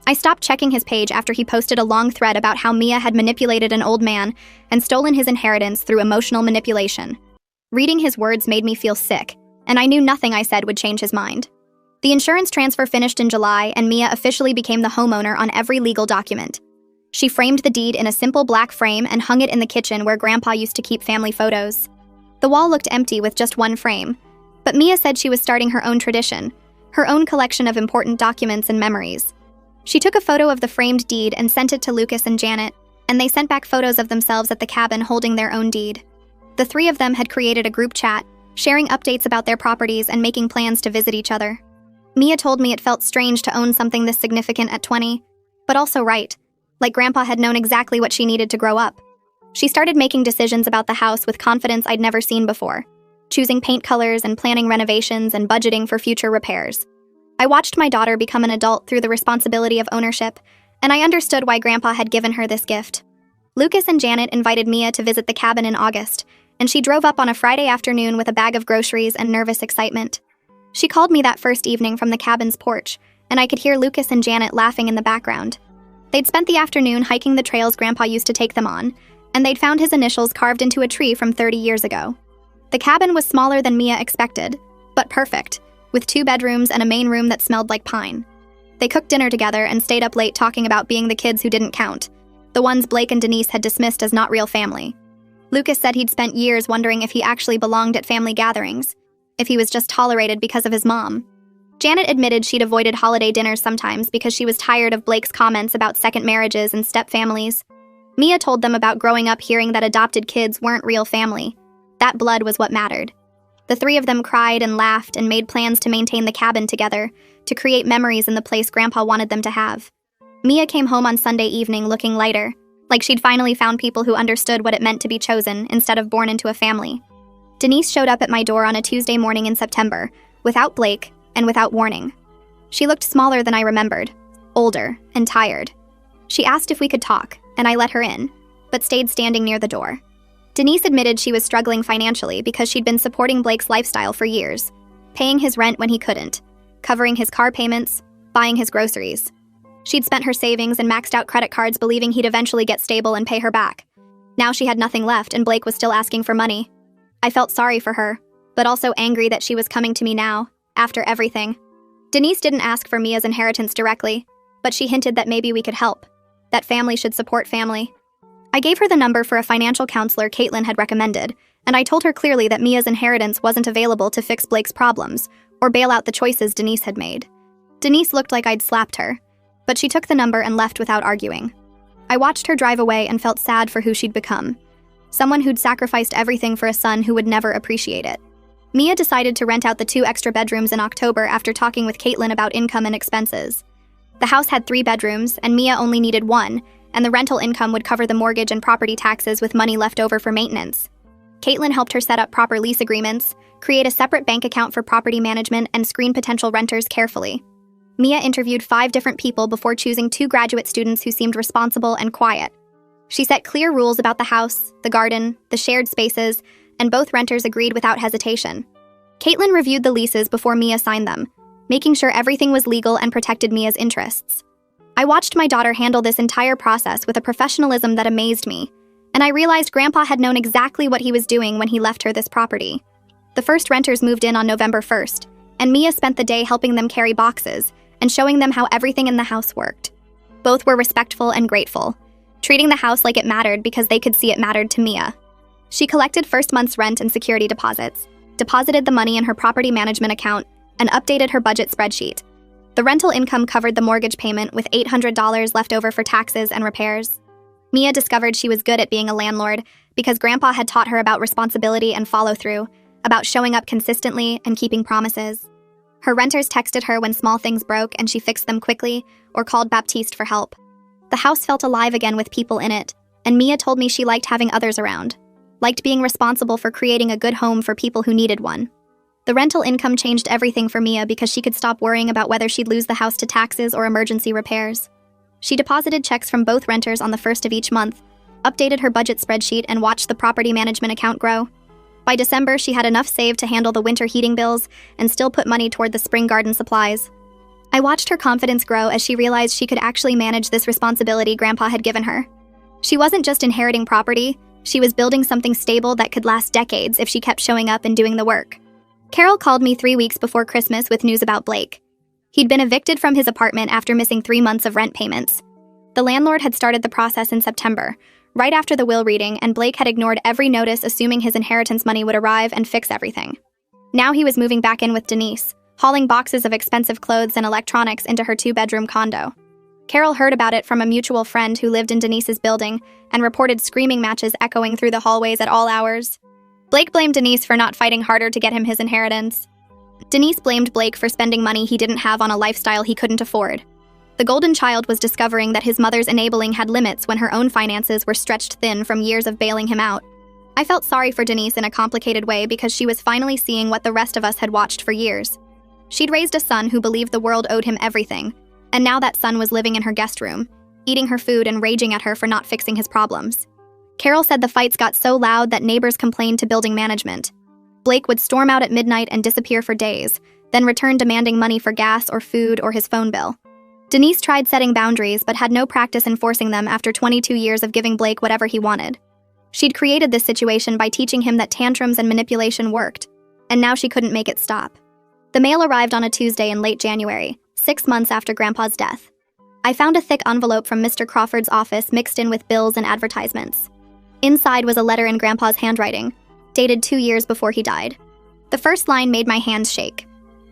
I stopped checking his page after he posted a long thread about how Mia had manipulated an old man and stolen his inheritance through emotional manipulation. Reading his words made me feel sick, and I knew nothing I said would change his mind. The insurance transfer finished in July, and Mia officially became the homeowner on every legal document. She framed the deed in a simple black frame and hung it in the kitchen where Grandpa used to keep family photos. The wall looked empty with just one frame, but Mia said she was starting her own tradition, her own collection of important documents and memories. She took a photo of the framed deed and sent it to Lucas and Janet, and they sent back photos of themselves at the cabin holding their own deed. The three of them had created a group chat, sharing updates about their properties and making plans to visit each other. Mia told me it felt strange to own something this significant at 20, but also right, like Grandpa had known exactly what she needed to grow up. She started making decisions about the house with confidence I'd never seen before, choosing paint colors and planning renovations and budgeting for future repairs. I watched my daughter become an adult through the responsibility of ownership, and I understood why Grandpa had given her this gift. Lucas and Janet invited Mia to visit the cabin in August, and she drove up on a Friday afternoon with a bag of groceries and nervous excitement. She called me that first evening from the cabin's porch, and I could hear Lucas and Janet laughing in the background. They'd spent the afternoon hiking the trails Grandpa used to take them on, and they'd found his initials carved into a tree from 30 years ago. The cabin was smaller than Mia expected, but perfect, with 2 bedrooms and a main room that smelled like pine. They cooked dinner together and stayed up late talking about being the kids who didn't count, the ones Blake and Denise had dismissed as not real family. Lucas said he'd spent years wondering if he actually belonged at family gatherings, if he was just tolerated because of his mom. Janet admitted she'd avoided holiday dinners sometimes because she was tired of Blake's comments about second marriages and step-families. Mia told them about growing up hearing that adopted kids weren't real family. That blood was what mattered. The three of them cried and laughed and made plans to maintain the cabin together, to create memories in the place Grandpa wanted them to have. Mia came home on Sunday evening looking lighter, like she'd finally found people who understood what it meant to be chosen instead of born into a family. Denise showed up at my door on a Tuesday morning in September, without Blake and without warning. She looked smaller than I remembered, older and tired. She asked if we could talk, and I let her in, but stayed standing near the door. Denise admitted she was struggling financially because she'd been supporting Blake's lifestyle for years, paying his rent when he couldn't, covering his car payments, buying his groceries. She'd spent her savings and maxed out credit cards believing he'd eventually get stable and pay her back. Now she had nothing left and Blake was still asking for money. I felt sorry for her, but also angry that she was coming to me now, after everything. Denise didn't ask for Mia's inheritance directly, but she hinted that maybe we could help, that family should support family. I gave her the number for a financial counselor Caitlin had recommended, and I told her clearly that Mia's inheritance wasn't available to fix Blake's problems or bail out the choices Denise had made. Denise looked like I'd slapped her, but she took the number and left without arguing. I watched her drive away and felt sad for who she'd become, someone who'd sacrificed everything for a son who would never appreciate it. Mia decided to rent out the 2 extra bedrooms in October after talking with Caitlin about income and expenses. The house had 3 bedrooms, and Mia only needed 1, and the rental income would cover the mortgage and property taxes with money left over for maintenance. Caitlin helped her set up proper lease agreements, create a separate bank account for property management, and screen potential renters carefully. Mia interviewed 5 different people before choosing 2 graduate students who seemed responsible and quiet. She set clear rules about the house, the garden, the shared spaces, and both renters agreed without hesitation. Caitlin reviewed the leases before Mia signed them, making sure everything was legal and protected Mia's interests. I watched my daughter handle this entire process with a professionalism that amazed me, and I realized Grandpa had known exactly what he was doing when he left her this property. The first renters moved in on November 1st, and Mia spent the day helping them carry boxes and showing them how everything in the house worked. Both were respectful and grateful, treating the house like it mattered because they could see it mattered to Mia. She collected first month's rent and security deposits, deposited the money in her property management account, and updated her budget spreadsheet. The rental income covered the mortgage payment with $800 left over for taxes and repairs. Mia discovered she was good at being a landlord because Grandpa had taught her about responsibility and follow-through, about showing up consistently and keeping promises. Her renters texted her when small things broke and she fixed them quickly or called Baptiste for help. The house felt alive again with people in it, and Mia told me she liked having others around, liked being responsible for creating a good home for people who needed one. The rental income changed everything for Mia because she could stop worrying about whether she'd lose the house to taxes or emergency repairs. She deposited checks from both renters on the 1st of each month, updated her budget spreadsheet, and watched the property management account grow. By December, she had enough saved to handle the winter heating bills and still put money toward the spring garden supplies. I watched her confidence grow as she realized she could actually manage this responsibility Grandpa had given her. She wasn't just inheriting property, she was building something stable that could last decades if she kept showing up and doing the work. Carol called me 3 weeks before Christmas with news about Blake. He'd been evicted from his apartment after missing 3 months of rent payments. The landlord had started the process in September, right after the will reading, and Blake had ignored every notice, assuming his inheritance money would arrive and fix everything. Now he was moving back in with Denise, hauling boxes of expensive clothes and electronics into her 2-bedroom condo. Carol heard about it from a mutual friend who lived in Denise's building and reported screaming matches echoing through the hallways at all hours. Blake blamed Denise for not fighting harder to get him his inheritance. Denise blamed Blake for spending money he didn't have on a lifestyle he couldn't afford. The golden child was discovering that his mother's enabling had limits when her own finances were stretched thin from years of bailing him out. I felt sorry for Denise in a complicated way because she was finally seeing what the rest of us had watched for years. She'd raised a son who believed the world owed him everything, and now that son was living in her guest room, eating her food and raging at her for not fixing his problems. Carol said the fights got so loud that neighbors complained to building management. Blake would storm out at midnight and disappear for days, then return demanding money for gas or food or his phone bill. Denise tried setting boundaries but had no practice enforcing them after 22 years of giving Blake whatever he wanted. She'd created this situation by teaching him that tantrums and manipulation worked, and now she couldn't make it stop. The mail arrived on a Tuesday in late January, 6 months after Grandpa's death. I found a thick envelope from Mr. Crawford's office mixed in with bills and advertisements. Inside was a letter in Grandpa's handwriting, dated 2 years before he died. The first line made my hands shake.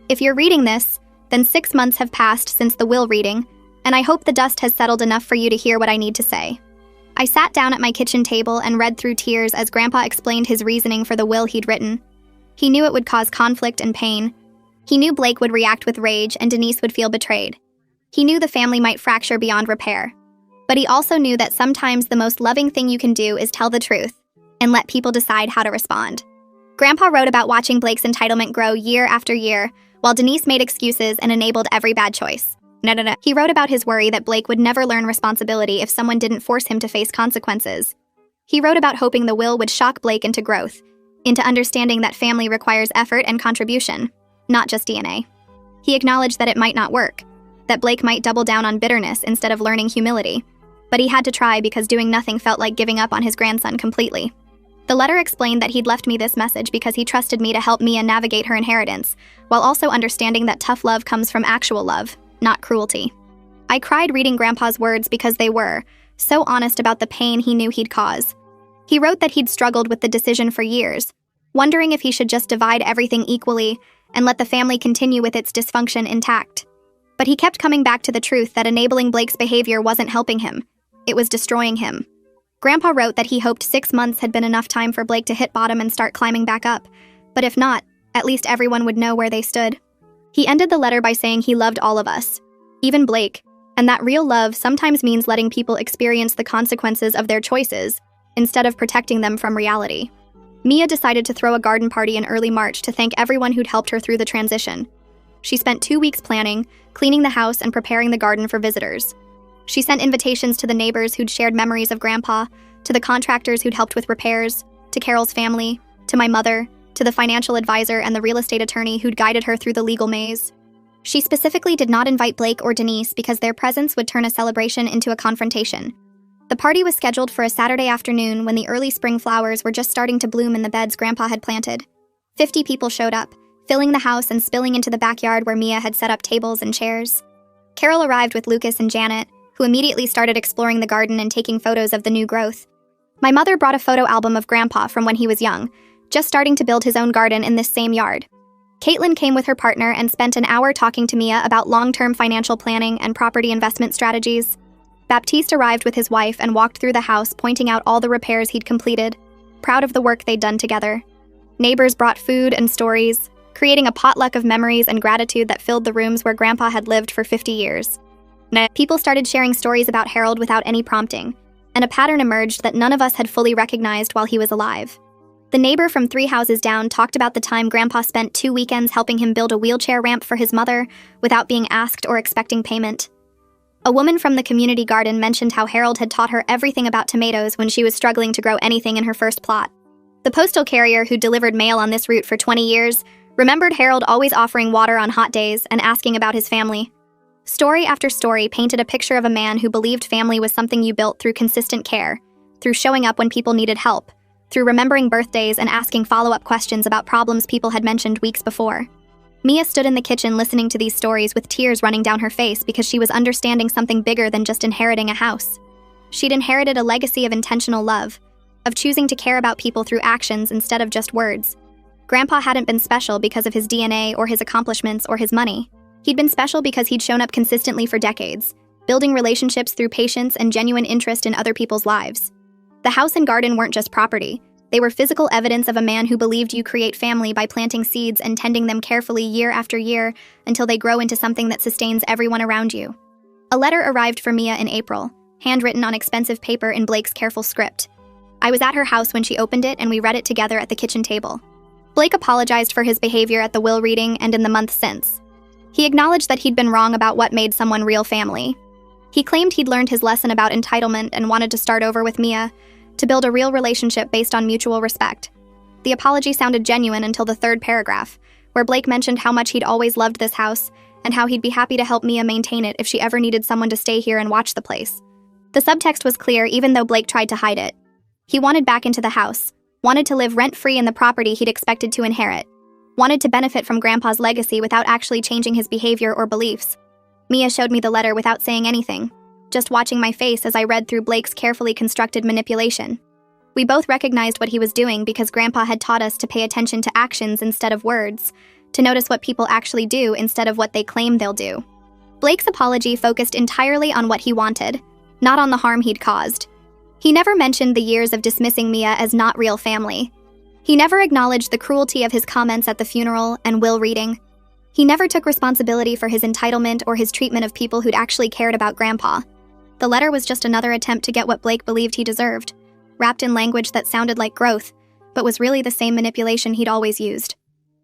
If you're reading this, then 6 months have passed since the will reading, and I hope the dust has settled enough for you to hear what I need to say. I sat down at my kitchen table and read through tears as Grandpa explained his reasoning for the will he'd written. He knew it would cause conflict and pain. He knew Blake would react with rage and Denise would feel betrayed. He knew the family might fracture beyond repair. But he also knew that sometimes the most loving thing you can do is tell the truth and let people decide how to respond. Grandpa wrote about watching Blake's entitlement grow year after year, while Denise made excuses and enabled every bad choice. No. He wrote about his worry that Blake would never learn responsibility if someone didn't force him to face consequences. He wrote about hoping the will would shock Blake into growth, into understanding that family requires effort and contribution, not just DNA. He acknowledged that it might not work, that Blake might double down on bitterness instead of learning humility. But he had to try because doing nothing felt like giving up on his grandson completely. The letter explained that he'd left me this message because he trusted me to help Mia navigate her inheritance, while also understanding that tough love comes from actual love, not cruelty. I cried reading Grandpa's words because they were so honest about the pain he knew he'd cause. He wrote that he'd struggled with the decision for years, wondering if he should just divide everything equally and let the family continue with its dysfunction intact. But he kept coming back to the truth that enabling Blake's behavior wasn't helping him. It was destroying him. Grandpa wrote that he hoped 6 months had been enough time for Blake to hit bottom and start climbing back up, but if not, at least everyone would know where they stood. He ended the letter by saying he loved all of us, even Blake, and that real love sometimes means letting people experience the consequences of their choices instead of protecting them from reality. Mia decided to throw a garden party in early March to thank everyone who'd helped her through the transition. She spent 2 weeks planning, cleaning the house, and preparing the garden for visitors. She sent invitations to the neighbors who'd shared memories of Grandpa, to the contractors who'd helped with repairs, to Carol's family, to my mother, to the financial advisor and the real estate attorney who'd guided her through the legal maze. She specifically did not invite Blake or Denise because their presence would turn a celebration into a confrontation. The party was scheduled for a Saturday afternoon when the early spring flowers were just starting to bloom in the beds Grandpa had planted. 50 people showed up, filling the house and spilling into the backyard where Mia had set up tables and chairs. Carol arrived with Lucas and Janet, who immediately started exploring the garden and taking photos of the new growth. My mother brought a photo album of Grandpa from when he was young, just starting to build his own garden in this same yard. Caitlin came with her partner and spent an hour talking to Mia about long-term financial planning and property investment strategies. Baptiste arrived with his wife and walked through the house, pointing out all the repairs he'd completed, proud of the work they'd done together. Neighbors brought food and stories, creating a potluck of memories and gratitude that filled the rooms where Grandpa had lived for 50 years. People started sharing stories about Harold without any prompting, and a pattern emerged that none of us had fully recognized while he was alive. The neighbor from 3 houses down talked about the time Grandpa spent 2 weekends helping him build a wheelchair ramp for his mother without being asked or expecting payment. A woman from the community garden mentioned how Harold had taught her everything about tomatoes when she was struggling to grow anything in her first plot. The postal carrier who delivered mail on this route for 20 years remembered Harold always offering water on hot days and asking about his family. Story after story painted a picture of a man who believed family was something you built through consistent care, through showing up when people needed help, through remembering birthdays and asking follow-up questions about problems people had mentioned weeks before. Mia stood in the kitchen listening to these stories with tears running down her face because she was understanding something bigger than just inheriting a house. She'd inherited a legacy of intentional love, of choosing to care about people through actions instead of just words. Grandpa hadn't been special because of his DNA or his accomplishments or his money. He'd been special because he'd shown up consistently for decades, building relationships through patience and genuine interest in other people's lives. The house and garden weren't just property. They were physical evidence of a man who believed you create family by planting seeds and tending them carefully year after year until they grow into something that sustains everyone around you. A letter arrived for Mia in April, handwritten on expensive paper in Blake's careful script. I was at her house when she opened it and we read it together at the kitchen table. Blake apologized for his behavior at the will reading and in the month since. He acknowledged that he'd been wrong about what made someone real family. He claimed he'd learned his lesson about entitlement and wanted to start over with Mia, to build a real relationship based on mutual respect. The apology sounded genuine until the third paragraph, where Blake mentioned how much he'd always loved this house and how he'd be happy to help Mia maintain it if she ever needed someone to stay here and watch the place. The subtext was clear even though Blake tried to hide it. He wanted back into the house, wanted to live rent-free in the property he'd expected to inherit, wanted to benefit from Grandpa's legacy without actually changing his behavior or beliefs. Mia showed me the letter without saying anything, just watching my face as I read through Blake's carefully constructed manipulation. We both recognized what he was doing because Grandpa had taught us to pay attention to actions instead of words, to notice what people actually do instead of what they claim they'll do. Blake's apology focused entirely on what he wanted, not on the harm he'd caused. He never mentioned the years of dismissing Mia as not real family. He never acknowledged the cruelty of his comments at the funeral and will reading. He never took responsibility for his entitlement or his treatment of people who'd actually cared about Grandpa. The letter was just another attempt to get what Blake believed he deserved, wrapped in language that sounded like growth, but was really the same manipulation he'd always used.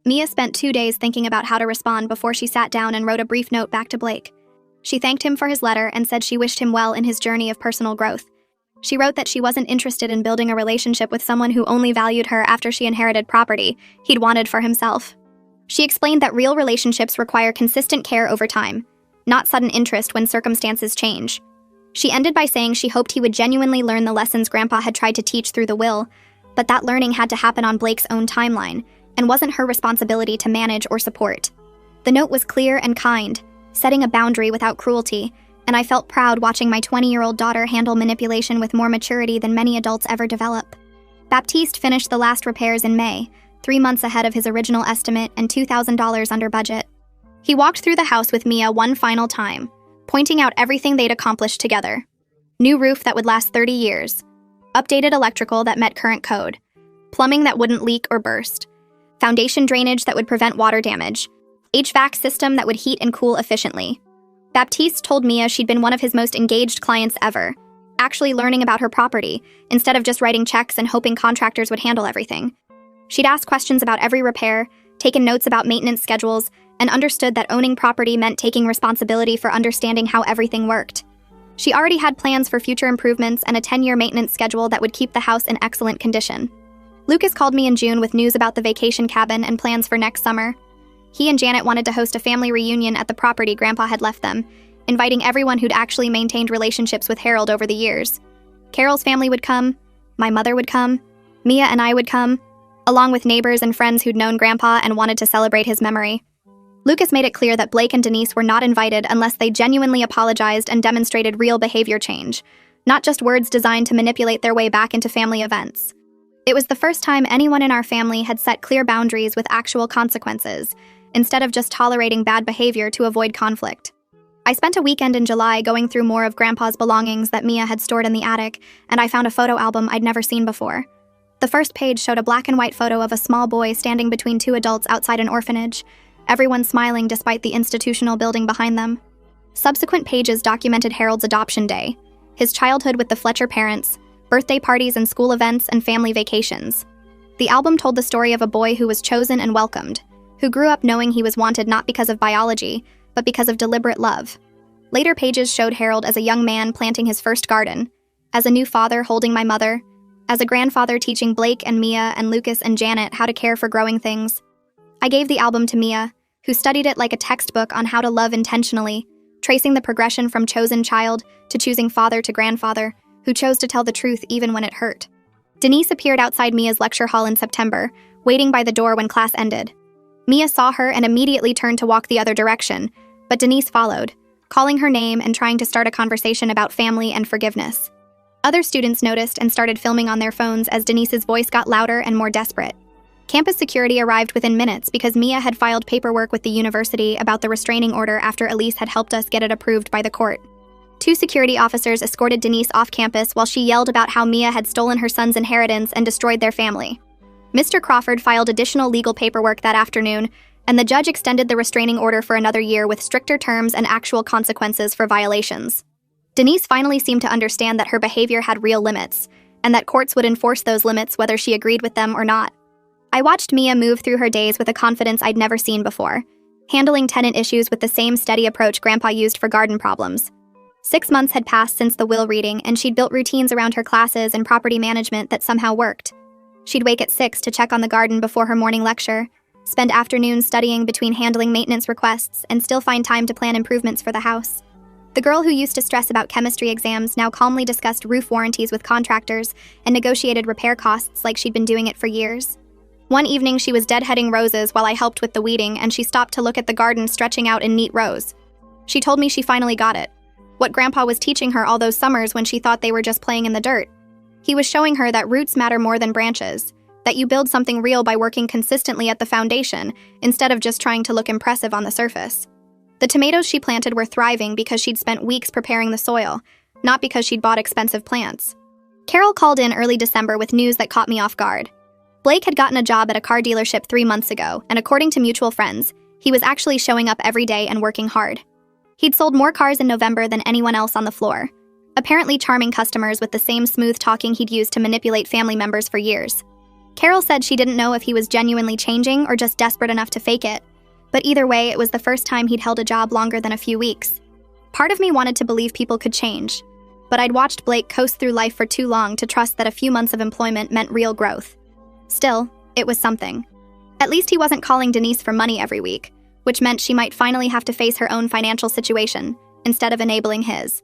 Mia spent 2 days thinking about how to respond before she sat down and wrote a brief note back to Blake. She thanked him for his letter and said she wished him well in his journey of personal growth. She wrote that she wasn't interested in building a relationship with someone who only valued her after she inherited property he'd wanted for himself. She explained that real relationships require consistent care over time, not sudden interest when circumstances change. She ended by saying she hoped he would genuinely learn the lessons Grandpa had tried to teach through the will, but that learning had to happen on Blake's own timeline and wasn't her responsibility to manage or support. The note was clear and kind, setting a boundary without cruelty, and I felt proud watching my 20-year-old daughter handle manipulation with more maturity than many adults ever develop. Baptiste finished the last repairs in May, 3 months ahead of his original estimate and $2,000 under budget. He walked through the house with Mia one final time, pointing out everything they'd accomplished together. New roof that would last 30 years, updated electrical that met current code, plumbing that wouldn't leak or burst, foundation drainage that would prevent water damage, HVAC system that would heat and cool efficiently. Baptiste told Mia she'd been one of his most engaged clients ever, actually learning about her property instead of just writing checks and hoping contractors would handle everything. She'd asked questions about every repair, taken notes about maintenance schedules, and understood that owning property meant taking responsibility for understanding how everything worked. She already had plans for future improvements and a 10-year maintenance schedule that would keep the house in excellent condition. Lucas called me in June with news about the vacation cabin and plans for next summer. He and Janet wanted to host a family reunion at the property Grandpa had left them, inviting everyone who'd actually maintained relationships with Harold over the years. Carol's family would come, my mother would come, Mia and I would come, along with neighbors and friends who'd known Grandpa and wanted to celebrate his memory. Lucas made it clear that Blake and Denise were not invited unless they genuinely apologized and demonstrated real behavior change, not just words designed to manipulate their way back into family events. It was the first time anyone in our family had set clear boundaries with actual consequences, instead of just tolerating bad behavior to avoid conflict. I spent a weekend in July going through more of Grandpa's belongings that Mia had stored in the attic, and I found a photo album I'd never seen before. The first page showed a black and white photo of a small boy standing between 2 adults outside an orphanage, everyone smiling despite the institutional building behind them. Subsequent pages documented Harold's adoption day, his childhood with the Fletcher parents, birthday parties and school events and family vacations. The album told the story of a boy who was chosen and welcomed, who grew up knowing he was wanted not because of biology, but because of deliberate love. Later pages showed Harold as a young man planting his first garden, as a new father holding my mother, as a grandfather teaching Blake and Mia and Lucas and Janet how to care for growing things. I gave the album to Mia, who studied it like a textbook on how to love intentionally, tracing the progression from chosen child to choosing father to grandfather, who chose to tell the truth even when it hurt. Denise appeared outside Mia's lecture hall in September, waiting by the door when class ended. Mia saw her and immediately turned to walk the other direction, but Denise followed, calling her name and trying to start a conversation about family and forgiveness. Other students noticed and started filming on their phones as Denise's voice got louder and more desperate. Campus security arrived within minutes because Mia had filed paperwork with the university about the restraining order after Elise had helped us get it approved by the court. 2 security officers escorted Denise off campus while she yelled about how Mia had stolen her son's inheritance and destroyed their family. Mr. Crawford filed additional legal paperwork that afternoon, and the judge extended the restraining order for another year with stricter terms and actual consequences for violations. Denise finally seemed to understand that her behavior had real limits, and that courts would enforce those limits whether she agreed with them or not. I watched Mia move through her days with a confidence I'd never seen before, handling tenant issues with the same steady approach Grandpa used for garden problems. 6 months had passed since the will reading, and she'd built routines around her classes and property management that somehow worked. She'd wake at 6 to check on the garden before her morning lecture, spend afternoons studying between handling maintenance requests, and still find time to plan improvements for the house. The girl who used to stress about chemistry exams now calmly discussed roof warranties with contractors and negotiated repair costs like she'd been doing it for years. One evening, she was deadheading roses while I helped with the weeding, and she stopped to look at the garden stretching out in neat rows. She told me she finally got it. What Grandpa was teaching her all those summers when she thought they were just playing in the dirt. He was showing her that roots matter more than branches, that you build something real by working consistently at the foundation instead of just trying to look impressive on the surface. The tomatoes she planted were thriving because she'd spent weeks preparing the soil, not because she'd bought expensive plants. Carol called in early December with news that caught me off guard. Blake had gotten a job at a car dealership 3 months ago, and according to mutual friends, he was actually showing up every day and working hard. He'd sold more cars in November than anyone else on the floor, apparently charming customers with the same smooth talking he'd used to manipulate family members for years. Carol said she didn't know if he was genuinely changing or just desperate enough to fake it, but either way, it was the first time he'd held a job longer than a few weeks. Part of me wanted to believe people could change, but I'd watched Blake coast through life for too long to trust that a few months of employment meant real growth. Still, it was something. At least he wasn't calling Denise for money every week, which meant she might finally have to face her own financial situation, instead of enabling his.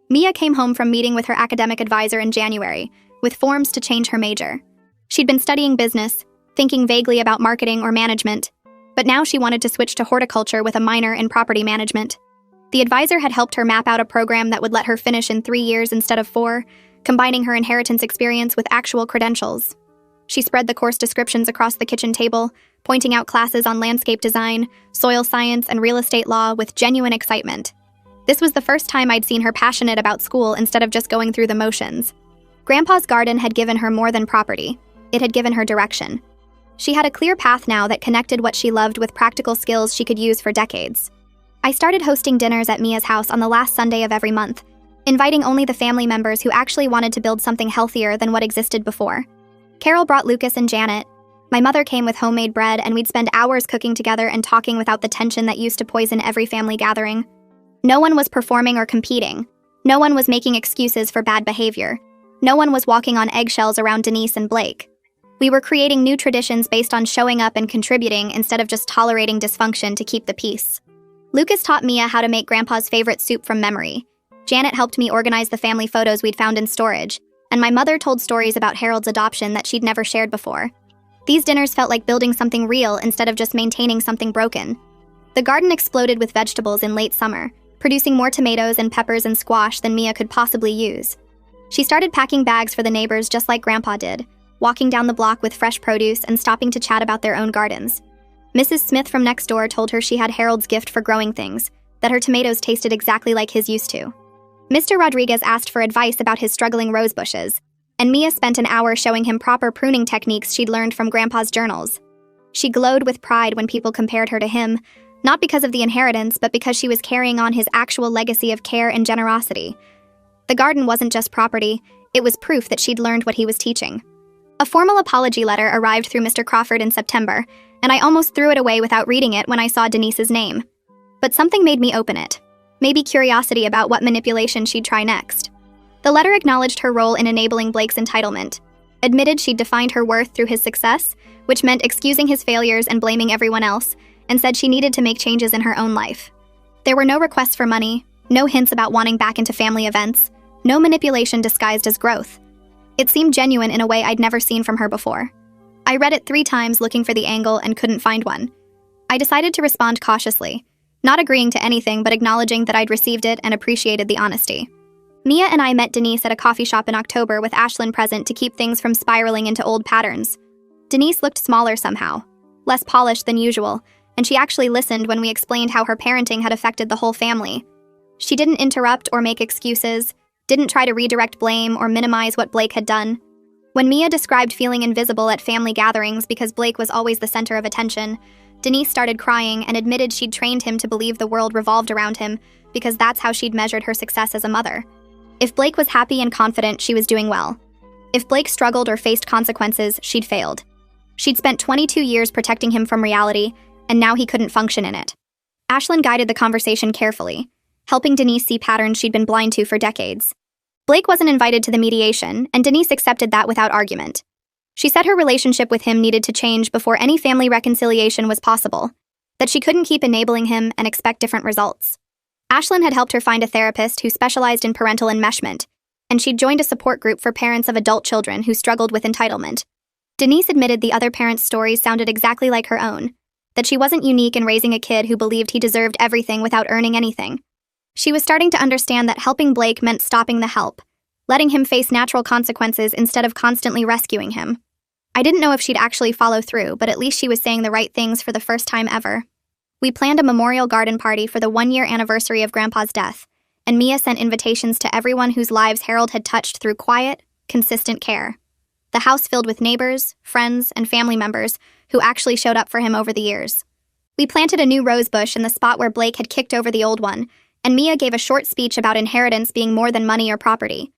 Mia came home from meeting with her academic advisor in January, with forms to change her major. She'd been studying business, thinking vaguely about marketing or management, but now she wanted to switch to horticulture with a minor in property management. The advisor had helped her map out a program that would let her finish in 3 years instead of 4, combining her inheritance experience with actual credentials. She spread the course descriptions across the kitchen table, pointing out classes on landscape design, soil science, and real estate law with genuine excitement. This was the first time I'd seen her passionate about school instead of just going through the motions. Grandpa's garden had given her more than property. It had given her direction. She had a clear path now that connected what she loved with practical skills she could use for decades. I started hosting dinners at Mia's house on the last Sunday of every month, inviting only the family members who actually wanted to build something healthier than what existed before. Carol brought Lucas and Janet. My mother came with homemade bread, and we'd spend hours cooking together and talking without the tension that used to poison every family gathering. No one was performing or competing. No one was making excuses for bad behavior. No one was walking on eggshells around Denise and Blake. We were creating new traditions based on showing up and contributing instead of just tolerating dysfunction to keep the peace. Lucas taught Mia how to make Grandpa's favorite soup from memory. Janet helped me organize the family photos we'd found in storage, and my mother told stories about Harold's adoption that she'd never shared before. These dinners felt like building something real instead of just maintaining something broken. The garden exploded with vegetables in late summer, producing more tomatoes and peppers and squash than Mia could possibly use. She started packing bags for the neighbors just like Grandpa did, walking down the block with fresh produce and stopping to chat about their own gardens. Mrs. Smith from next door told her she had Harold's gift for growing things, that her tomatoes tasted exactly like his used to. Mr. Rodriguez asked for advice about his struggling rose bushes, and Mia spent an hour showing him proper pruning techniques she'd learned from Grandpa's journals. She glowed with pride when people compared her to him, not because of the inheritance, but because she was carrying on his actual legacy of care and generosity. The garden wasn't just property, it was proof that she'd learned what he was teaching. A formal apology letter arrived through Mr. Crawford in September, and I almost threw it away without reading it when I saw Denise's name. But something made me open it. Maybe curiosity about what manipulation she'd try next. The letter acknowledged her role in enabling Blake's entitlement. admitted she'd defined her worth through his success, which meant excusing his failures and blaming everyone else, and said she needed to make changes in her own life. There were no requests for money, no hints about wanting back into family events, no manipulation disguised as growth. It seemed genuine in a way I'd never seen from her before. I read it 3 times looking for the angle and couldn't find one. I decided to respond cautiously, not agreeing to anything but acknowledging that I'd received it and appreciated the honesty. Mia and I met Denise at a coffee shop in October with Ashlyn present to keep things from spiraling into old patterns. Denise looked smaller somehow, less polished than usual, and she actually listened when we explained how her parenting had affected the whole family. She didn't interrupt or make excuses, didn't try to redirect blame or minimize what Blake had done. When Mia described feeling invisible at family gatherings because Blake was always the center of attention, Denise started crying and admitted she'd trained him to believe the world revolved around him because that's how she'd measured her success as a mother. If Blake was happy and confident, she was doing well. If Blake struggled or faced consequences, she'd failed. She'd spent 22 years protecting him from reality, and now he couldn't function in it. Ashlyn guided the conversation carefully, helping Denise see patterns she'd been blind to for decades. Blake wasn't invited to the mediation, and Denise accepted that without argument. She said her relationship with him needed to change before any family reconciliation was possible, that she couldn't keep enabling him and expect different results. Ashlyn had helped her find a therapist who specialized in parental enmeshment, and she'd joined a support group for parents of adult children who struggled with entitlement. Denise admitted the other parents' stories sounded exactly like her own, that she wasn't unique in raising a kid who believed he deserved everything without earning anything. She was starting to understand that helping Blake meant stopping the help, letting him face natural consequences instead of constantly rescuing him. I didn't know if she'd actually follow through, but at least she was saying the right things for the first time ever. We planned a memorial garden party for the 1-year anniversary of Grandpa's death, and Mia sent invitations to everyone whose lives Harold had touched through quiet, consistent care. The house filled with neighbors, friends, and family members who actually showed up for him over the years. We planted a new rose bush in the spot where Blake had kicked over the old one, and Mia gave a short speech about inheritance being more than money or property.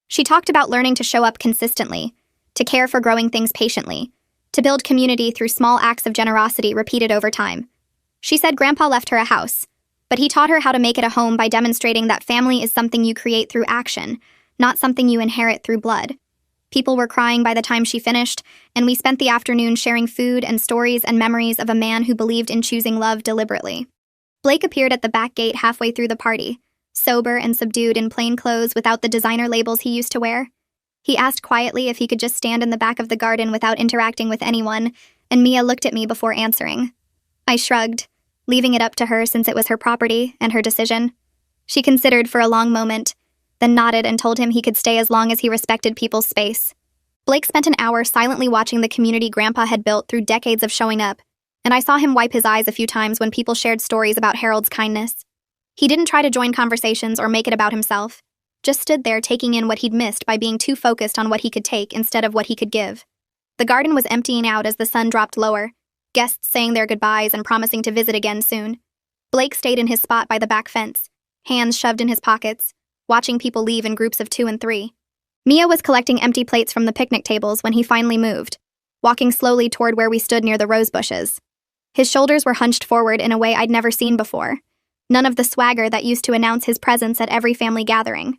She talked about learning to show up consistently, to care for growing things patiently, to build community through small acts of generosity repeated over time. She said Grandpa left her a house, but he taught her how to make it a home by demonstrating that family is something you create through action, not something you inherit through blood. People were crying by the time she finished, and we spent the afternoon sharing food and stories and memories of a man who believed in choosing love deliberately. Blake appeared at the back gate halfway through the party, sober and subdued in plain clothes without the designer labels he used to wear. He asked quietly if he could just stand in the back of the garden without interacting with anyone, and Mia looked at me before answering. I shrugged, leaving it up to her since it was her property and her decision. She considered for a long moment, then nodded and told him he could stay as long as he respected people's space. Blake spent an hour silently watching the community Grandpa had built through decades of showing up, and I saw him wipe his eyes a few times when people shared stories about Harold's kindness. He didn't try to join conversations or make it about himself, just stood there taking in what he'd missed by being too focused on what he could take instead of what he could give. The garden was emptying out as the sun dropped lower, guests saying their goodbyes and promising to visit again soon. Blake stayed in his spot by the back fence, hands shoved in his pockets, watching people leave in groups of 2 and 3. Mia was collecting empty plates from the picnic tables when he finally moved, walking slowly toward where we stood near the rose bushes. His shoulders were hunched forward in a way I'd never seen before, none of the swagger that used to announce his presence at every family gathering.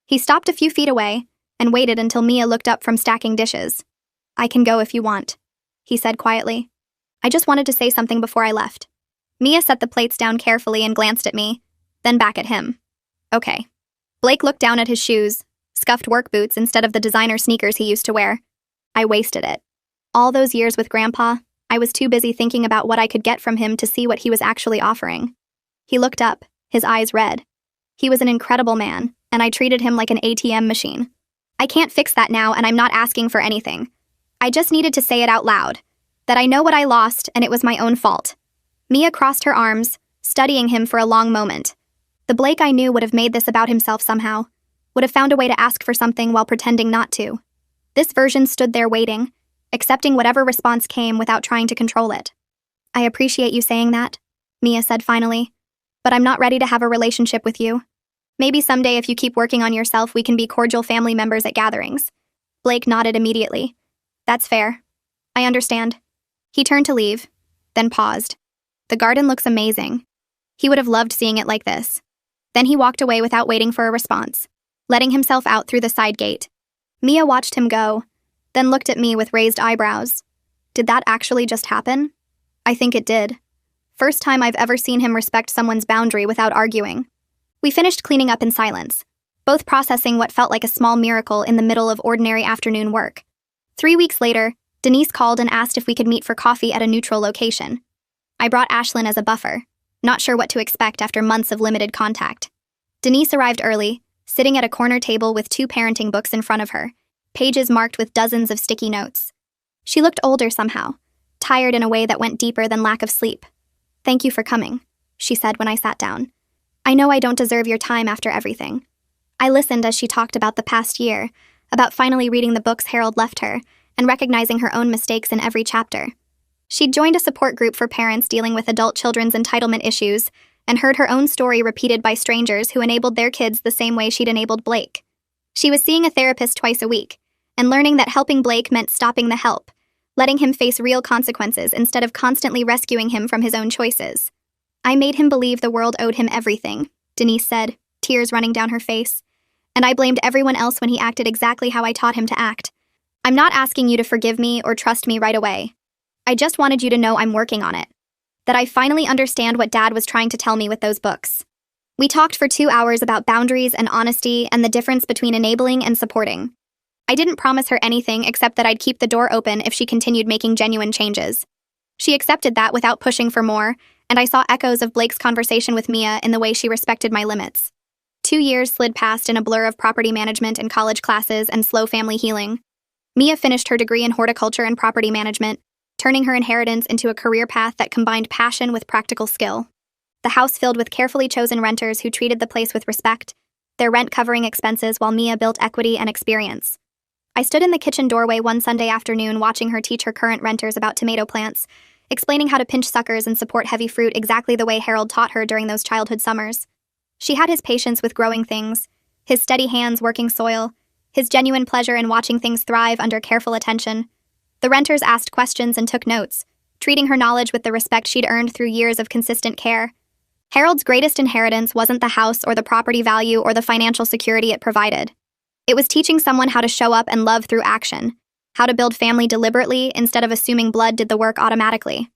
He stopped a few feet away and waited until Mia looked up from stacking dishes. "I can go if you want," he said quietly. "I just wanted to say something before I left." Mia set the plates down carefully and glanced at me, then back at him. "Okay." Blake looked down at his shoes, scuffed work boots instead of the designer sneakers he used to wear. I wasted it. All those years with Grandpa, I was too busy thinking about what I could get from him to see what he was actually offering. He looked up, his eyes red. He was an incredible man, and I treated him like an ATM machine. I can't fix that now, and I'm not asking for anything. I just needed to say it out loud, that I know what I lost and it was my own fault. Mia crossed her arms, studying him for a long moment. The Blake I knew would have made this about himself somehow, would have found a way to ask for something while pretending not to. This version stood there waiting, accepting whatever response came without trying to control it. "I appreciate you saying that," Mia said finally, "but I'm not ready to have a relationship with you. Maybe someday if you keep working on yourself we can be cordial family members at gatherings." Blake nodded immediately. "That's fair. I understand." He turned to leave, then paused. "The garden looks amazing." He would have loved seeing it like this. Then he walked away without waiting for a response, letting himself out through the side gate. Mia watched him go, then looked at me with raised eyebrows. Did that actually just happen? I think it did. First time I've ever seen him respect someone's boundary without arguing. We finished cleaning up in silence, both processing what felt like a small miracle in the middle of ordinary afternoon work. 3 weeks later, Denise called and asked if we could meet for coffee at a neutral location. I brought Ashlyn as a buffer, not sure what to expect after months of limited contact. Denise arrived early, sitting at a corner table with 2 parenting books in front of her, pages marked with dozens of sticky notes. She looked older somehow, tired in a way that went deeper than lack of sleep. "Thank you for coming," she said when I sat down. "I know I don't deserve your time after everything." I listened as she talked about the past year, about finally reading the books Harold left her, and recognizing her own mistakes in every chapter. She'd joined a support group for parents dealing with adult children's entitlement issues, and heard her own story repeated by strangers who enabled their kids the same way she'd enabled Blake. She was seeing a therapist twice a week, and learning that helping Blake meant stopping the help, letting him face real consequences instead of constantly rescuing him from his own choices. "I made him believe the world owed him everything," Denise said, tears running down her face. "And I blamed everyone else when he acted exactly how I taught him to act. I'm not asking you to forgive me or trust me right away. I just wanted you to know I'm working on it. That I finally understand what Dad was trying to tell me with those books." We talked for 2 hours about boundaries and honesty and the difference between enabling and supporting. I didn't promise her anything except that I'd keep the door open if she continued making genuine changes. She accepted that without pushing for more, and I saw echoes of Blake's conversation with Mia in the way she respected my limits. 2 years slid past in a blur of property management and college classes and slow family healing. Mia finished her degree in horticulture and property management, turning her inheritance into a career path that combined passion with practical skill. The house filled with carefully chosen renters who treated the place with respect, their rent covering expenses while Mia built equity and experience. I stood in the kitchen doorway one Sunday afternoon watching her teach her current renters about tomato plants, explaining how to pinch suckers and support heavy fruit exactly the way Harold taught her during those childhood summers. She had his patience with growing things, his steady hands working soil, his genuine pleasure in watching things thrive under careful attention. The renters asked questions and took notes, treating her knowledge with the respect she'd earned through years of consistent care. Harold's greatest inheritance wasn't the house or the property value or the financial security it provided. It was teaching someone how to show up and love through action, how to build family deliberately instead of assuming blood did the work automatically.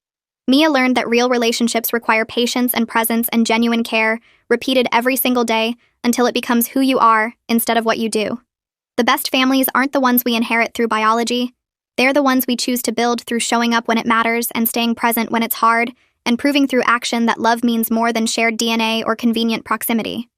Mia learned that real relationships require patience and presence and genuine care, repeated every single day until it becomes who you are instead of what you do. The best families aren't the ones we inherit through biology. They're the ones we choose to build through showing up when it matters and staying present when it's hard, and proving through action that love means more than shared DNA or convenient proximity.